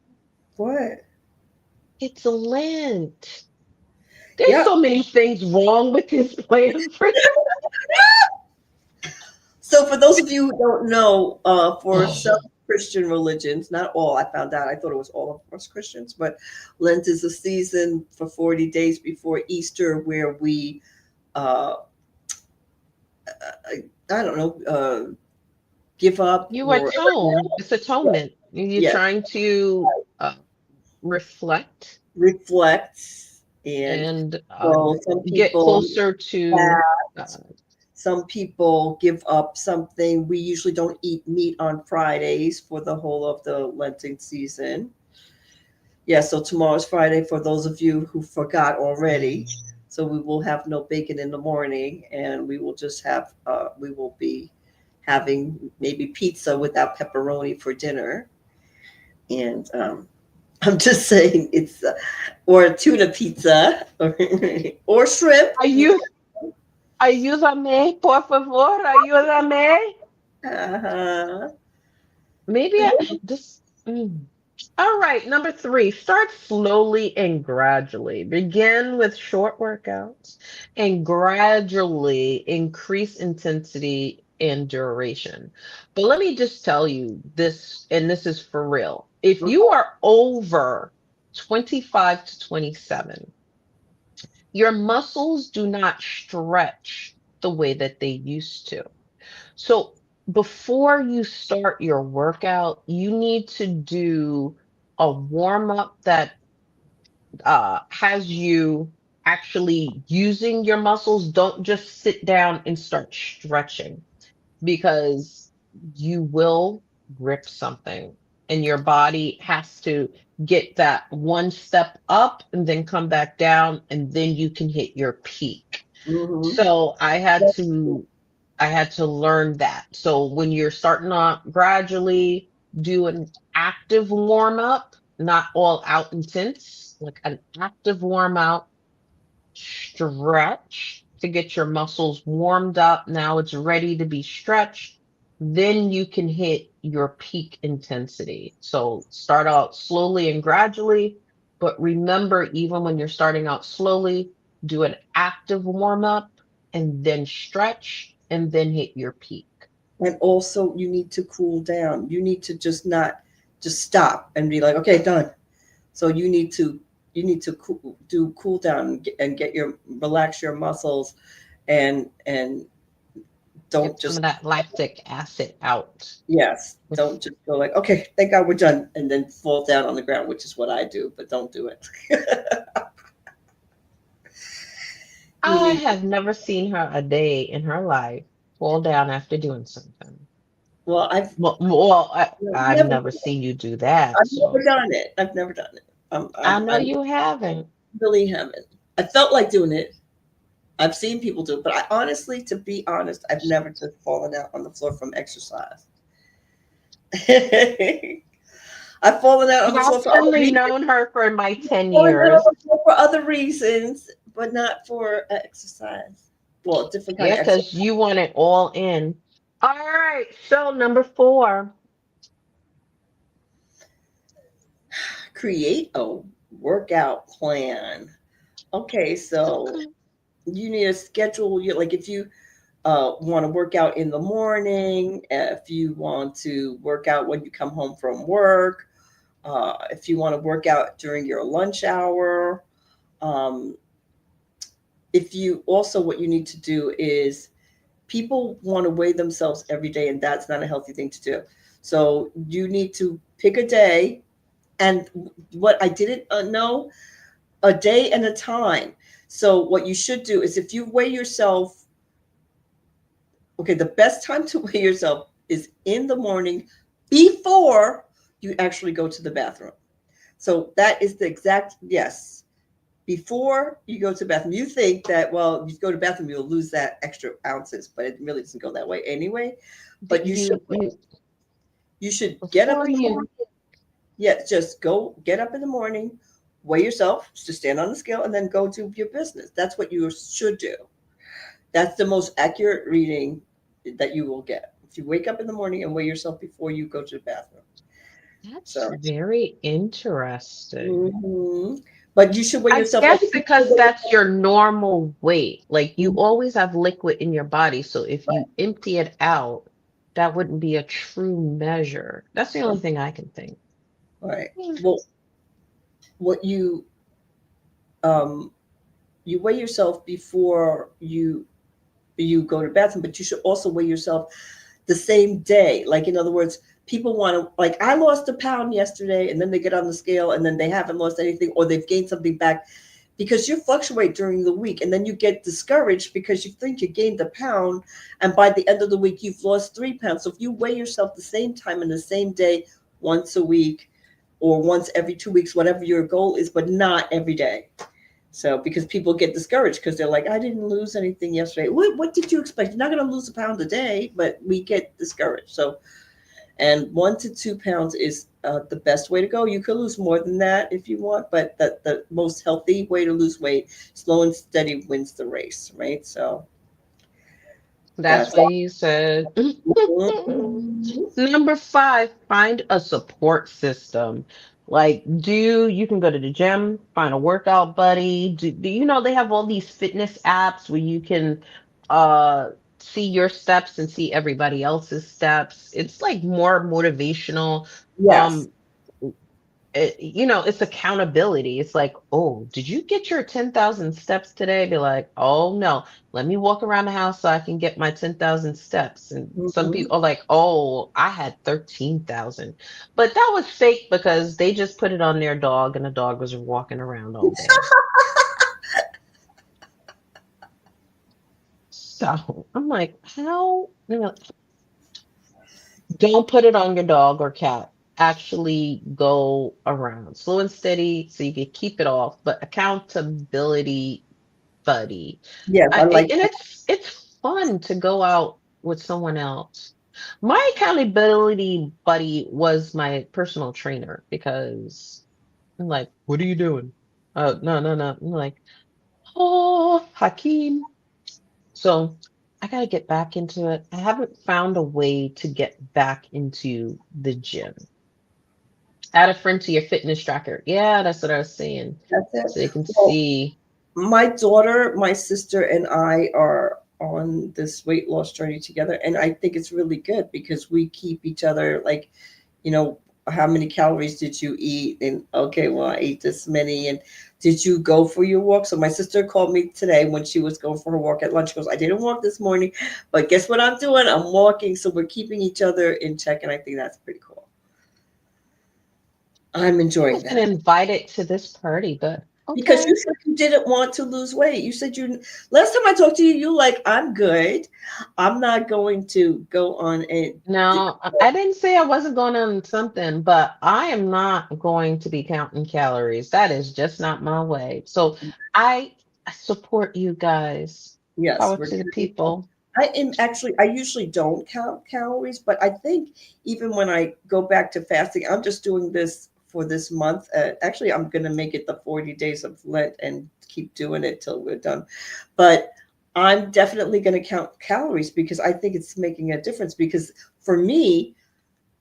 What? it's Lent. There's Yeah. so many things wrong with this plan for So for those of you who don't know, for some Christian religions, not all, I found out, I thought it was all of us Christians, but Lent is a season for 40 days before Easter where we, uh, I don't know, give up you or atone. It's atonement. You're yes, trying to reflect reflect. And and so some get people closer to fast, God. some people give up something. We usually don't eat meat on Fridays for the whole of the Lenten season. Yeah, so tomorrow's Friday for those of you who forgot already. So we will have no bacon in the morning, and we will just have we will be having maybe pizza without pepperoni for dinner. And I'm just saying or a tuna pizza or shrimp. Ayu- Ayúdame, por favor, ayúdame. Uh-huh. Maybe this. All right, number three, start slowly and gradually. Begin with short workouts and gradually increase intensity and duration. But let me just tell you this, and this is for real. If you are over 25 to 27, your muscles do not stretch the way that they used to. So before you start your workout, you need to do a warm up that has you actually using your muscles. Don't just sit down and start stretching because you will rip something and your body has to get that one step up and then come back down and then you can hit your peak. Mm-hmm. So I had to learn that. So when you're starting off gradually, do an active warm up, not all out intense, like an active warm up, stretch to get your muscles warmed up. Now it's ready to be stretched. Then you can hit your peak intensity. So start out slowly and gradually, but remember, even when you're starting out slowly, do an active warm up and then stretch and then hit your peak. And also, you need to cool down. You need to just not just stop and be like, okay, done. So you need to do cool down and get your relax your muscles and don't Get some just of that lactic acid out. yes, don't just go like, okay, thank God we're done, and then fall down on the ground, which is what I do, but don't do it. You I need have never seen her a day in her life fall down after doing something. well, I've never never seen you do that. I've never So done it. I've never done it. I know you haven't. really haven't. I felt like doing it. I've seen people do it, but I honestly, to be honest, I've never just fallen out on the floor from exercise. I've fallen out on the floor I've for other only reasons. known her for my 10 Fallen out on years. the floor for other reasons, but not for exercise. Well, different kind Yeah, of exercise. because you want it all in. All right, so number 4. Create a workout plan. Okay, so Okay. you need a schedule. Like if you want to work out in the morning, if you want to work out when you come home from work, if you want to work out during your lunch hour. Um, if you also, what you need to do is people want to weigh themselves every day, and that's not a healthy thing to do. So you need to pick a day. And what I didn't know, a day and a time. So what you should do is if you weigh yourself, okay, the best time to weigh yourself is in the morning before you actually go to the bathroom. So that is the exact, yes. Before you go to the bathroom, you think that, well, you go to the bathroom, you'll lose that extra ounces, but it really doesn't go that way anyway. But You you should get up before in the morning. you Yeah, just go get up in the morning, weigh yourself, just stand on the scale, and then go do your business. That's what you should do. That's the most accurate reading that you will get. If you wake up in the morning and weigh yourself before you go to the bathroom. That's So, very interesting. mhm. But you should weigh I yourself like guess if you because that's your normal weight. Like you Mhm. always have liquid in your body. So if you empty it out, that wouldn't be a true measure. That's the only thing I can think. Right. Hmm. Well, what um you weigh yourself before you go to the bathroom, but you should also weigh yourself the same day. Like in other words, people want to like I lost a pound yesterday, and then they get on the scale, and then they haven't lost anything, or they've gained something back, because you fluctuate during the week, and then you get discouraged because you think you gained a pound, and by the end of the week you've lost 3 pounds. So if you weigh yourself the same time in the same day, once a week or once every 2 weeks, whatever your goal is, but not every day. So because people get discouraged because they're like, I didn't lose anything yesterday. What did you expect? You're not going to lose a pound a day, but we get discouraged. So, and 1 to 2 pounds is the best way to go. You could lose more than that if you want, but the most healthy way to lose weight, slow and steady wins the race, right? So That's that's what he said. Mhm. Number 5, find a support system. Like, you can go to the gym, find a workout buddy. Do you know they have all these fitness apps where you can uh see your steps and see everybody else's steps? It's like more motivational. Yes. Um, it's accountability. It's like, oh, did you get your 10,000 steps today? Be like, oh no, let me walk around the house so I can get my 10,000 steps. And some Mhm. people are like, oh, I had 13,000. But that was fake because they just put it on their dog and the dog was walking around all day. So I'm like, how? They're like, don't put it on your dog or cat. Actually go around slow and steady so you can keep it off, but accountability buddy. Yes, I like And it's fun to go out with someone else. My accountability buddy was my personal trainer because I'm like, what are you doing? Oh, no, no, no. I'm like, oh, Hakeem. So I got to get back into it. I haven't found a way to get back into the gym. Add a friend to your fitness tracker. Yeah, that's what I was saying. that's it. So you can Well, see. my daughter, my sister, and I are on this weight loss journey together, and I think it's really good because we keep each other like, you know, how many calories did you eat? And okay, well, I ate this many. And did you go for your walk? So my sister called me today when she was going for her walk at lunch. She goes, I didn't walk this morning, but guess what I'm doing? I'm walking. So we're keeping each other in check, and I think that's pretty cool. I'm I enjoying wasn't that. invited to this party, but Because Okay. you said you didn't want to lose weight. You said you last time I talked to you, you like, I'm good. I'm not going to go on a No, I didn't say I wasn't going on something, but I am not going to be counting calories. That is just not my way. So I support you guys. yes, Power we're to the gonna be people. I am actually, I usually don't count calories, but I think even when I go back to fasting, I'm just doing this for this month. Actually, I'm going to make it the 40 days of Lent and keep doing it till we're done. But I'm definitely going to count calories because I think it's making a difference. Because for me,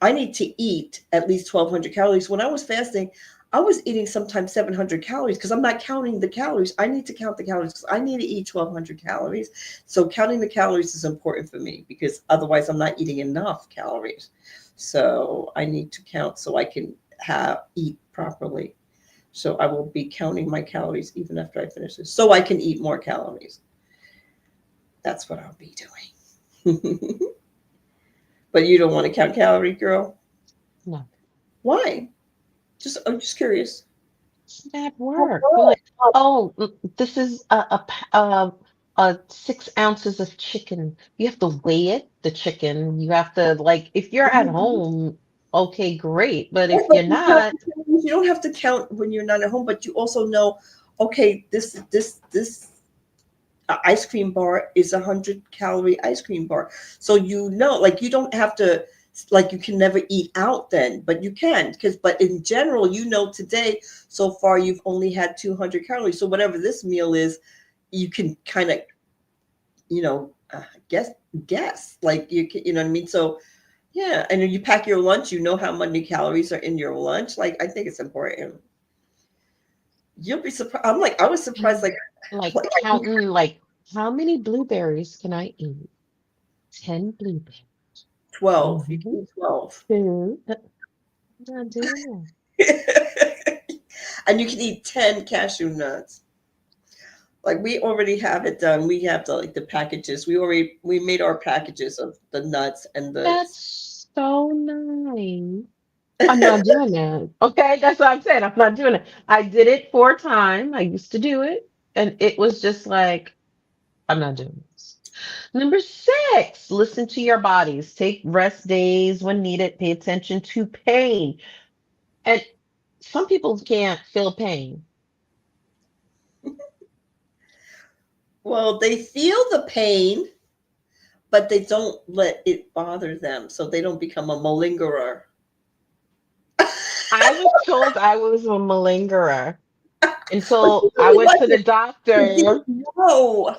I need to eat at least 1,200 calories. When I was fasting, I was eating sometimes 700 calories because I'm not counting the calories. I need to count the calories because I need to eat 1,200 calories. So counting the calories is important for me because otherwise I'm not eating enough calories. So I need to count so I can have eat properly. So I will be counting my calories even after I finish this, so I can eat more calories. That's what I'll be doing. But you don't want to count calorie, girl? No, Why? Just I'm just curious. it's bad work. You're like, oh, this is a 6 ounces of chicken. You have to weigh it, the chicken. You have to like, if you're at home, okay, great. But Yeah, if but you're not, you don't have to count when you're not at home, but you also know, okay, this ice cream bar is 100-calorie ice cream bar. So you know, like you don't have to like you can never eat out then, but you can because but in general, you know today so far you've only had 200 calories. So whatever this meal is, you can kind of, you know, guess like you can, you know what I mean? So yeah, and then you pack your lunch, you know how many calories are in your lunch. Like I think it's important. You'll be surprised. I'm like, I was surprised, like like counting, like, how many blueberries can I eat? 10 blueberries. 12. You Mm-hmm. can eat 12. Two. I'm not doing that. And you can eat 10 cashew nuts. Like we already have it done. We have the like the packages. We made our packages of the nuts and the That's so nice. I'm not doing that. Okay, that's what I'm saying. I'm not doing it. I did it 4 times. I used to do it, and it was just like, I'm not doing this. Number 6, listen to your bodies. Take rest days when needed. Pay attention to pain. And some people can't feel pain. well, they feel the pain, but they don't let it bother them, so they don't become a malingerer. I was told I was a malingerer But until you I really went like to the it. You doctor. didn't know.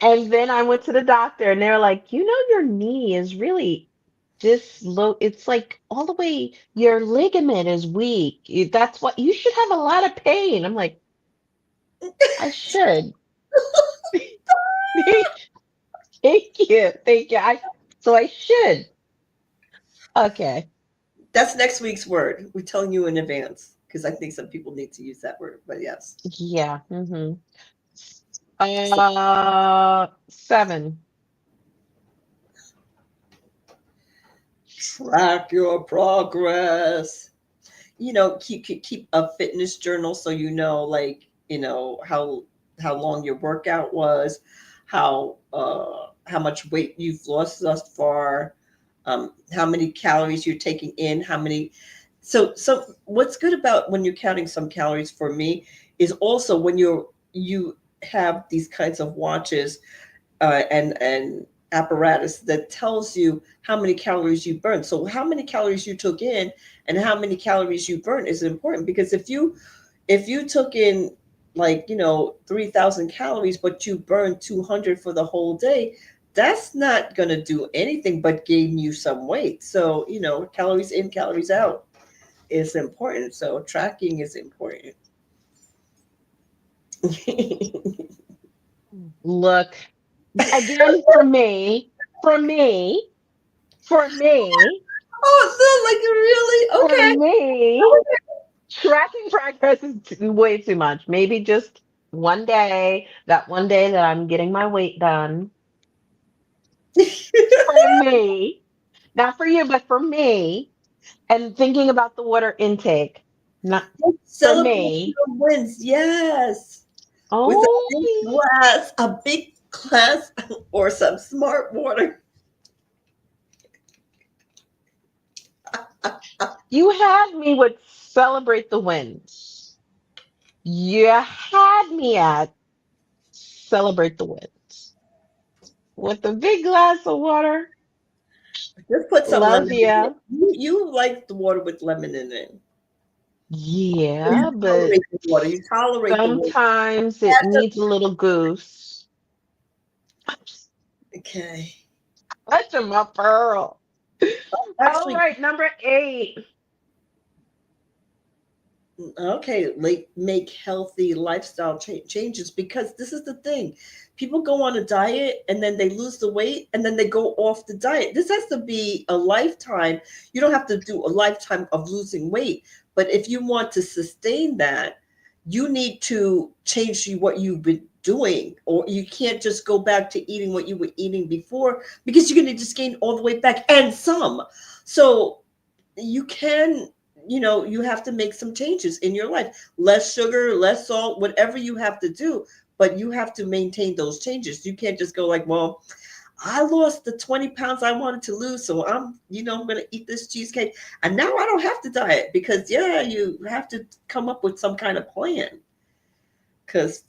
And then I went to the doctor and they were like, you know, your knee is really dislo it's like all the way your ligament is weak. That's what you should have a lot of pain. I'm like, I should. Thank you. Thank you. So I should. Okay. That's next week's word. We're telling you in advance because I think some people need to use that word. But yes, Yeah. so 7. track your progress. You know, keep a fitness journal so you know, like you know how long your workout was, how much weight you've lost thus far, how many calories you're taking in, how many. So what's good about when you're counting some calories for me is also when you have these kinds of watches and apparatus that tells you how many calories you burn. So how many calories you took in and how many calories you burn is important because if you took in like 3,000 calories but you burned 200 for the whole day, that's not going to do anything but gain you some weight. So calories in, calories out is important. So tracking is important. Look, again for me, Oh, so like for really? me, tracking progress is way too much. Maybe just one day that I'm getting my weight done Okay. for me, not for you, but for me, and thinking about the water intake. Not for Celebrate me. your wins. Yes. With Oh, a big glass or some smart water. you had me with celebrate the wins. You had me at celebrate the wins with a big glass of water. Just put some Love lemon in it. ya. You like the water with lemon in it. You Yeah, but tolerate the water. You tolerate the water. sometimes it needs a little goose. Okay. Touch my pearl. All Actually, right, number 8. okay, like make healthy lifestyle changes because this is the thing. People go on a diet and then they lose the weight and then they go off the diet. This has to be a lifetime. You don't have to do a lifetime of losing weight, but if you want to sustain that, you need to change what you've been doing, or you can't just go back to eating what you were eating before because you're going to just gain all the way back and some. So you can, you have to make some changes in your life, less sugar, less salt, whatever you have to do, but you have to maintain those changes. You can't just go like, well, I lost the 20 pounds I wanted to lose, so I'm going to eat this cheesecake and now I don't have to diet, because you have to come up with some kind of plan, because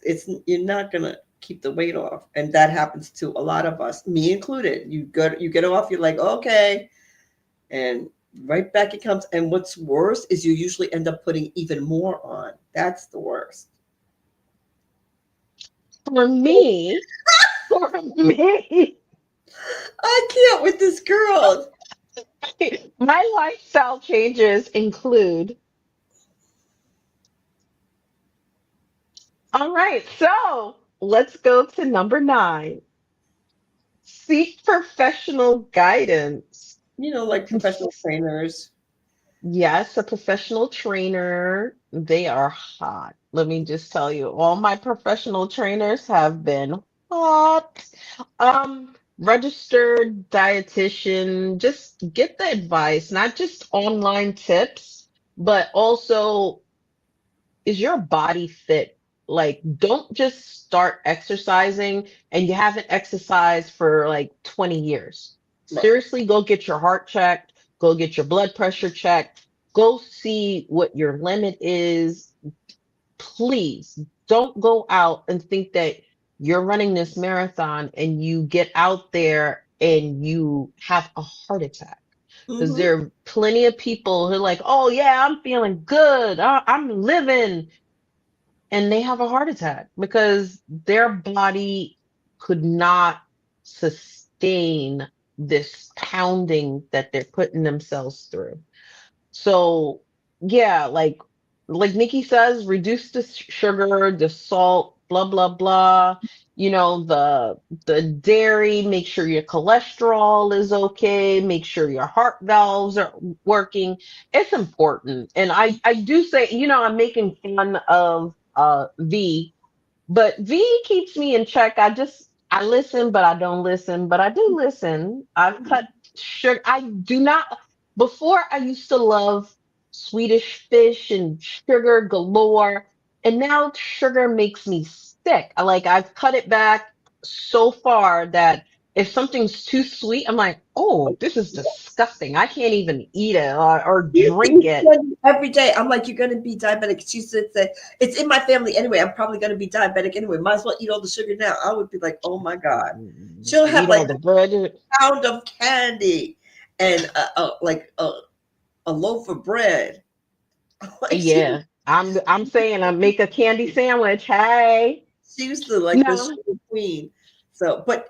you're not going to keep the weight off. And that happens to a lot of us, me included. You get off, you're like, okay, and right back it comes. And what's worse is you usually end up putting even more on. That's the worst. For me, for me, I can't with this girl. my lifestyle changes include. All right, so let's go to number 9. Seek professional guidance. Like professional trainers. Yes, a professional trainer. They are hot. Let me just tell you, all my professional trainers have been hot. Registered dietitian, just get the advice, not just online tips, but also, is your body fit? Like, don't just start exercising and you haven't exercised for like 20 years. Right. Seriously, go get your heart checked, go get your blood pressure checked, go see what your limit is. Please don't go out and think that you're running this marathon and you get out there and you have a heart attack. Because Mm-hmm. there are plenty of people who are like, oh yeah, I'm feeling good. I'm living, and they have a heart attack because their body could not sustain this pounding that they're putting themselves through. So yeah, like Nikki says, reduce the sugar, the salt, blah blah blah. The dairy. Make sure your cholesterol is okay. Make sure your heart valves are working. It's important. And I do say, I'm making fun of V, but V keeps me in check. I listen, but I don't listen, but I do listen. I've cut sugar. I do not. Before I used to love Swedish fish and sugar galore, and now sugar makes me sick. I've cut it back so far that if something's too sweet, I'm like, oh, this is disgusting. I can't even eat it or drink it. Every day. I'm like, you're going to be diabetic. She said, it's in my family anyway. I'm probably going to be diabetic anyway. Might as well eat all the sugar now. I would be like, oh my God. She'll have Eat like all the bread. a pound of candy and a loaf of bread. Like Yeah, I'm saying I make a candy sandwich. Hey, she used to like the no, sugar queen. So, but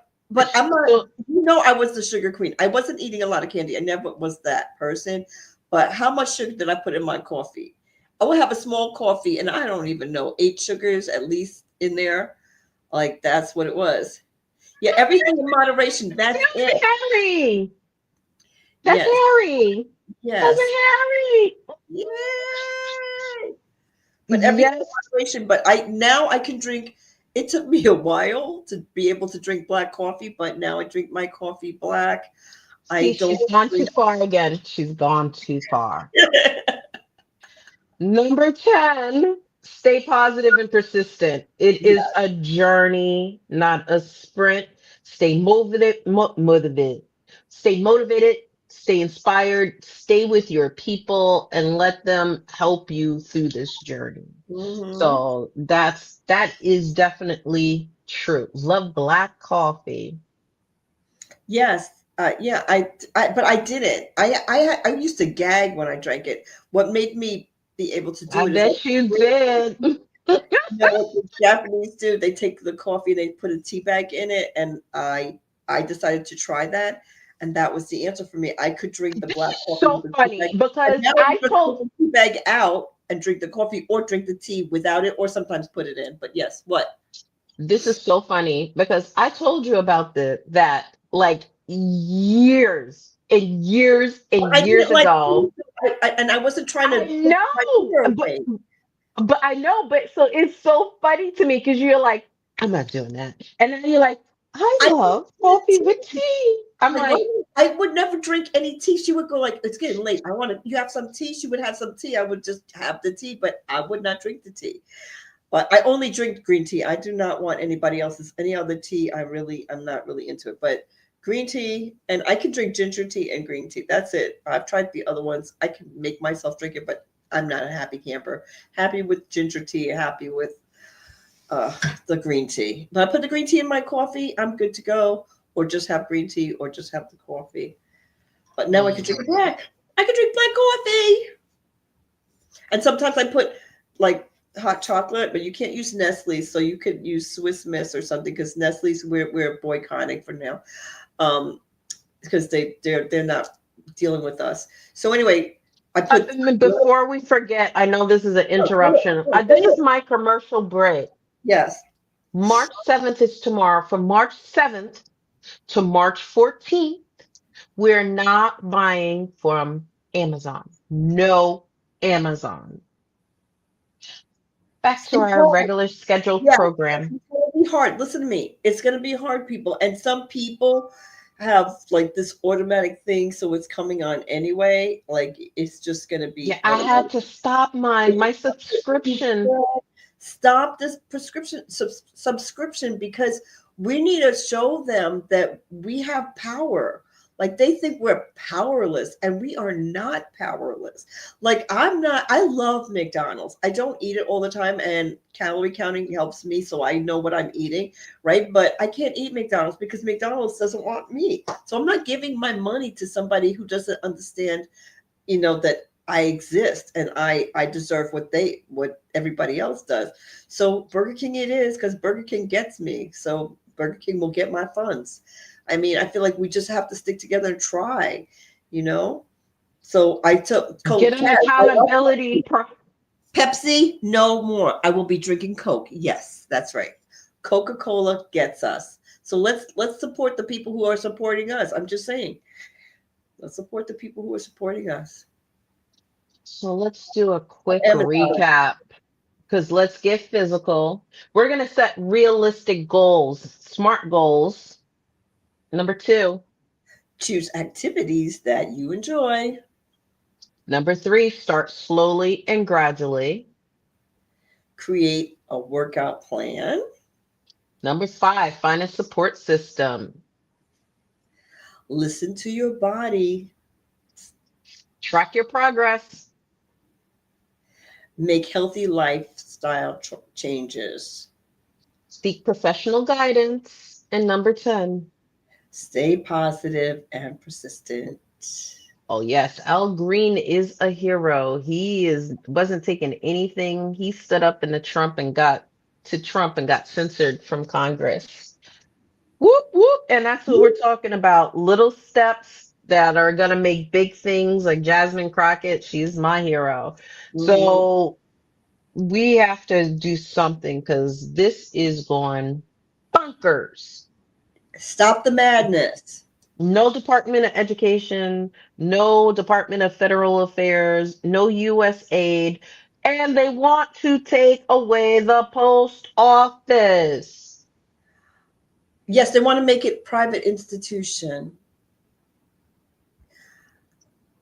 I'm not. so I was the sugar queen. I wasn't eating a lot of candy. I never was that person. But how much sugar did I put in my coffee? I would have a small coffee, and I don't even know, 8 sugars at least in there. Like that's what it was. Yeah, everything in moderation. That's that's it. Harry. That's Yes, Harry. That's yes, Harry. yay! But everything in Yes, moderation. But I can drink. It took me a while to be able to drink black coffee, but now I drink my coffee black. I see, don't she's gone too drink. far again. She's gone too far. Number 10, stay positive and persistent. It Yeah. is a journey, not a sprint. Stay motivated, stay motivated, stay inspired, stay with your people and let them help you through this journey. Hmm. So that is definitely true. Love black coffee. Yes. Yeah. But I didn't. I used to gag when I drank it. What made me be able to do I it is bet you did. you know what the Japanese do? They take the coffee, they put a tea bag in it, and I decided to try that, and that was the answer for me. I could drink the This black is coffee with so the tea bag, funny and because now I I just put told the tea bag out and drink the coffee, or drink the tea without it, or sometimes put it in. But yes, what? this is so funny because I told you about that like years and years and I years didn't like, ago. and I wasn't trying I to push my know, sugar away. but I know, but so it's so funny to me because you're like, I'm not doing that, and then you're like, I I love didn't coffee with tea. I'm like, like, I would never drink any tea. She would go like, "It's getting late. I want to. You have some tea?" She would have some tea. I would just have the tea, but I would not drink the tea. But I only drink green tea. I do not want anybody else's any other tea. I'm not really into it. But green tea, and I can drink ginger tea and green tea. That's it. I've tried the other ones. I can make myself drink it, but I'm not a happy camper. Happy with ginger tea. Happy with uh, the green tea. But I put the green tea in my coffee, I'm good to go. Or just have green tea, or just have the coffee. But now I can drink black. I can drink black coffee. And sometimes I put like hot chocolate, but you can't use Nestle, so you could use Swiss Miss or something because Nestle's we're boycotting for now, because they're not dealing with us. So anyway, I put before we forget, I know this is an interruption. This is my commercial break. yes. March 7th is tomorrow. From March 7th to March 14th, we're not buying from Amazon. No Amazon. Back to our regular scheduled Yeah, program. it's gonna be hard. Listen to me. It's gonna be hard, people. And some people have like this automatic thing, so it's coming on anyway. Like it's just gonna Yeah, be I had automatic. to stop mine. My subscription. Stop this subscription because we need to show them that we have power. Like they think we're powerless, and we are not powerless. Like I'm not. I love McDonald's. I don't eat it all the time, and calorie counting helps me, so I know what I'm eating, right? But I can't eat McDonald's because McDonald's doesn't want me. So I'm not giving my money to somebody who doesn't understand, that I exist and I deserve what everybody else does. So Burger King it is, because Burger King gets me. So Burger King will get my funds. I mean, I feel like we just have to stick together and try, you know. So I took Get Coke. an accountability. Pepsi, no more. I will be drinking Coke. Yes, that's right. Coca-Cola gets us. So let's support the people who are supporting us. I'm just saying. Let's support the people who are supporting us. So let's do a quick Amazon. recap because let's get physical. We're going to set realistic goals, smart goals. Number two. Choose activities that you enjoy. Number three, start slowly and gradually. Create a workout plan. Number five, find a support system. Listen to your body. Track your progress. Make healthy lifestyle changes. Seek professional guidance. And number 10. Stay positive and persistent. Oh yes, Al Green is a hero. He wasn't taking anything. He stood up in the Trump and got censored from Congress. Whoop whoop. And that's what we're talking about. Little steps that are gonna make big things like Jasmine Crockett. She's my hero. Mhm. So we have to do something because this is going bonkers. Stop the madness. No Department of Education, no Department of Federal Affairs, no U.S. aid, and they want to take away the post office. Yes, they want to make it private institution.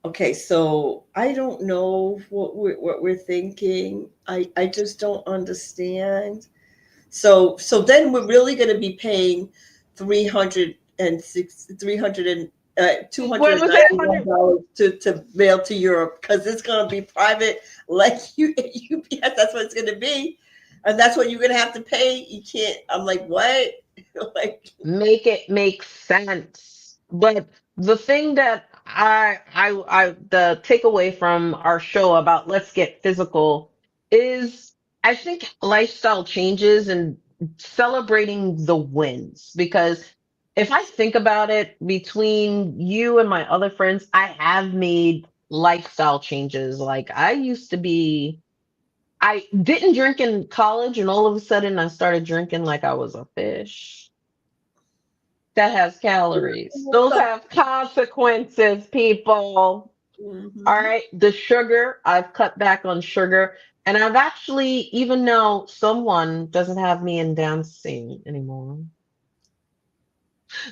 Okay, so I don't know what we're thinking. I just don't understand. So then we're really going to be paying 200 What and was that? ninety one dollars to mail to Europe because it's going to be private like UPS. That's what it's going to be, and that's what you're going to have to pay. You can't. I'm like, what? Like, Make it make sense. But the thing that the takeaway from our show about let's get physical is I think lifestyle changes and celebrating the wins. Because if I think about it, between you and my other friends, I have made lifestyle changes. Like I didn't drink in college, and all of a sudden I started drinking like I was a fish. That has calories. Those have consequences, people. All mhm, right. The sugar, I've cut back on sugar. And I've actually, even though someone doesn't have me in dancing anymore,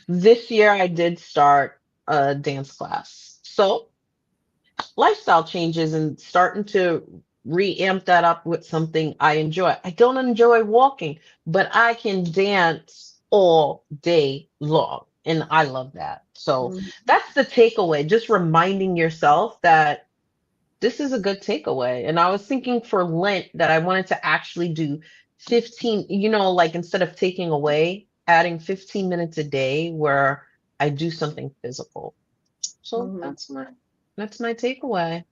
this year I did start a dance class. So lifestyle changes and starting to reamp that up with something I enjoy. I don't enjoy walking, but I can dance all day long. And I love that. So mhm, that's the takeaway. Just reminding yourself that this is a good takeaway. And I was thinking for Lent that I wanted to actually do 15, like instead of taking away, adding 15 minutes a day where I do something physical. So mhm. that's my takeaway.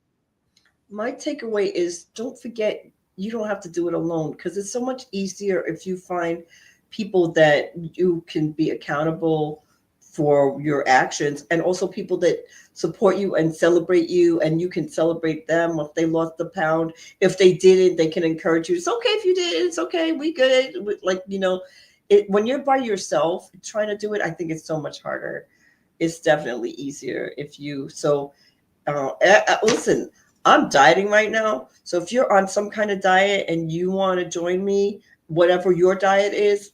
My takeaway is don't forget you don't have to do it alone because it's so much easier if you find people that you can be accountable for your actions and also people that support you and celebrate you and you can celebrate them if they lost a pound. If they didn't, they can encourage you. It's okay if you did. It's okay. We good. Like, when you're by yourself trying to do it, I think it's so much harder. It's definitely easier if you so listen, I'm dieting right now. So if you're on some kind of diet and you want to join me, whatever your diet is,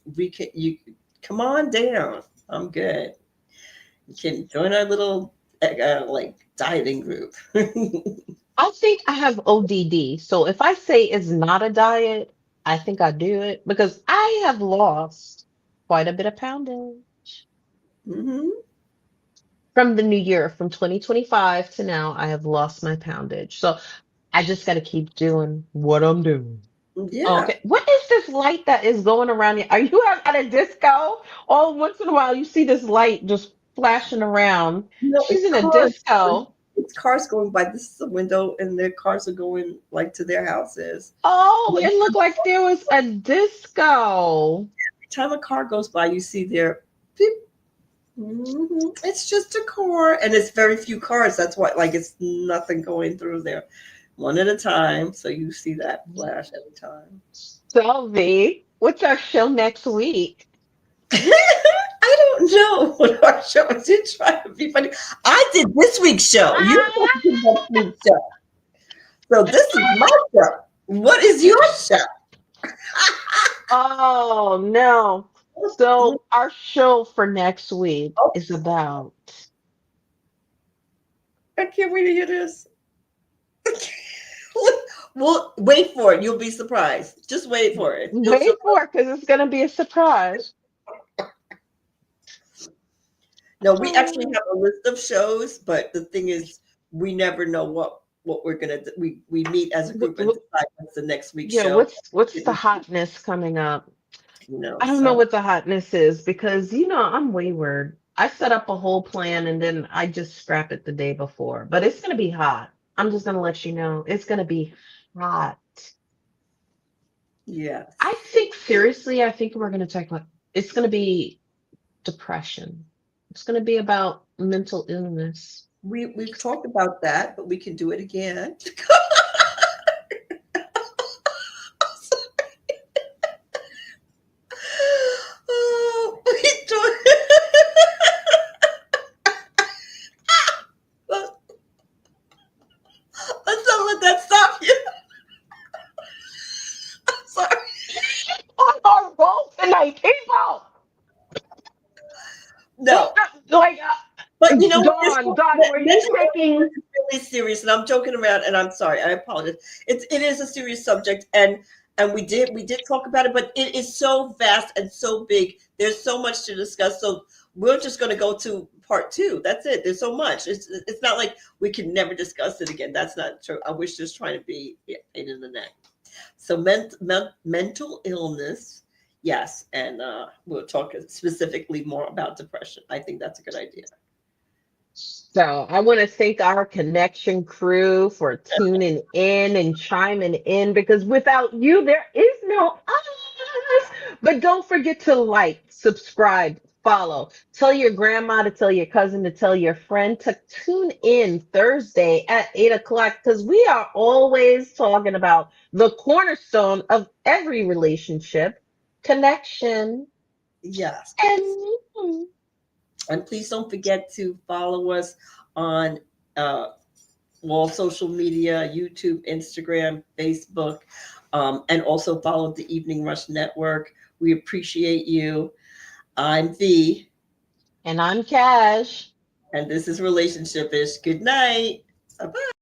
you come on down. I'm good. You can join our little like dieting group. I think I have ODD. So if I say it's not a diet, I think I do it because I have lost quite a bit of poundage Hmm. from the new year, from 2025 to now. I have lost my poundage. So I just got to keep doing what I'm doing. Yeah. Okay. What is this light that is going around here? Are you at a disco? All once in a while, you see this light just flashing around. No, She's in a disco. It's cars going by. This is the window, and their cars are going like to their houses. Oh, Every it looked like there was a disco. time a car goes by, you see their beep. It's just a car, and it's very few cars. That's why, like, it's nothing going through there, one at a time. So you see that flash every time. Sylvie, what's our show next week? I don't know what our show is. You try to be funny. I did this week's show. You did next week's show. So this is my show. What is your show? Oh no. So our show for next week Oh, is about I can't wait to hear this. Well, wait for it. You'll be surprised. Just wait for it. wait for it because it's gonna be a surprise. No, we actually Oh, have a list of shows, but the thing is, we never know what we're gonna do. We meet as a wh- group and wh- decide what's the next week's yeah, show. what's the hotness coming up? I don't know So what the hotness is because I'm wayward. I set up a whole plan and then I just scrap it the day before. But it's gonna be hot. I'm just gonna let you know it's gonna be hot. I yes, think seriously, I think we're gonna talk about it's gonna be depression. It's gonna be about mental illness. we've talked about that, but we can do it again. Oh, we do- Let's not let that stop you. I'm sorry. On our roll tonight, people. No, Like but you know what? Dawn, were you Mental illness taking? is really serious, and I'm joking around, and I'm sorry, I apologize. It is a serious subject, and we did talk about it, but it is so vast and so big. There's so much to discuss. So we're just going to go to part 2. That's it. There's so much. It's not like we can never discuss it again. That's not true. I was just trying to be a pain in the neck. So mental illness, yes, and we'll talk specifically more about depression. I think that's a good idea. So I want to thank our connection crew for tuning in and chiming in because without you, there is no us. But don't forget to like, subscribe, follow. Tell your grandma to tell your cousin to tell your friend to tune in Thursday at 8 o'clock because we are always talking about the cornerstone of every relationship, connection. Yes. And And please don't forget to follow us on all social media, YouTube, Instagram, Facebook, and also follow the Evening Rush Network. We appreciate you. I'm Vee. I'm Cash. And this is Relationship-ish. Good night. Bye-bye.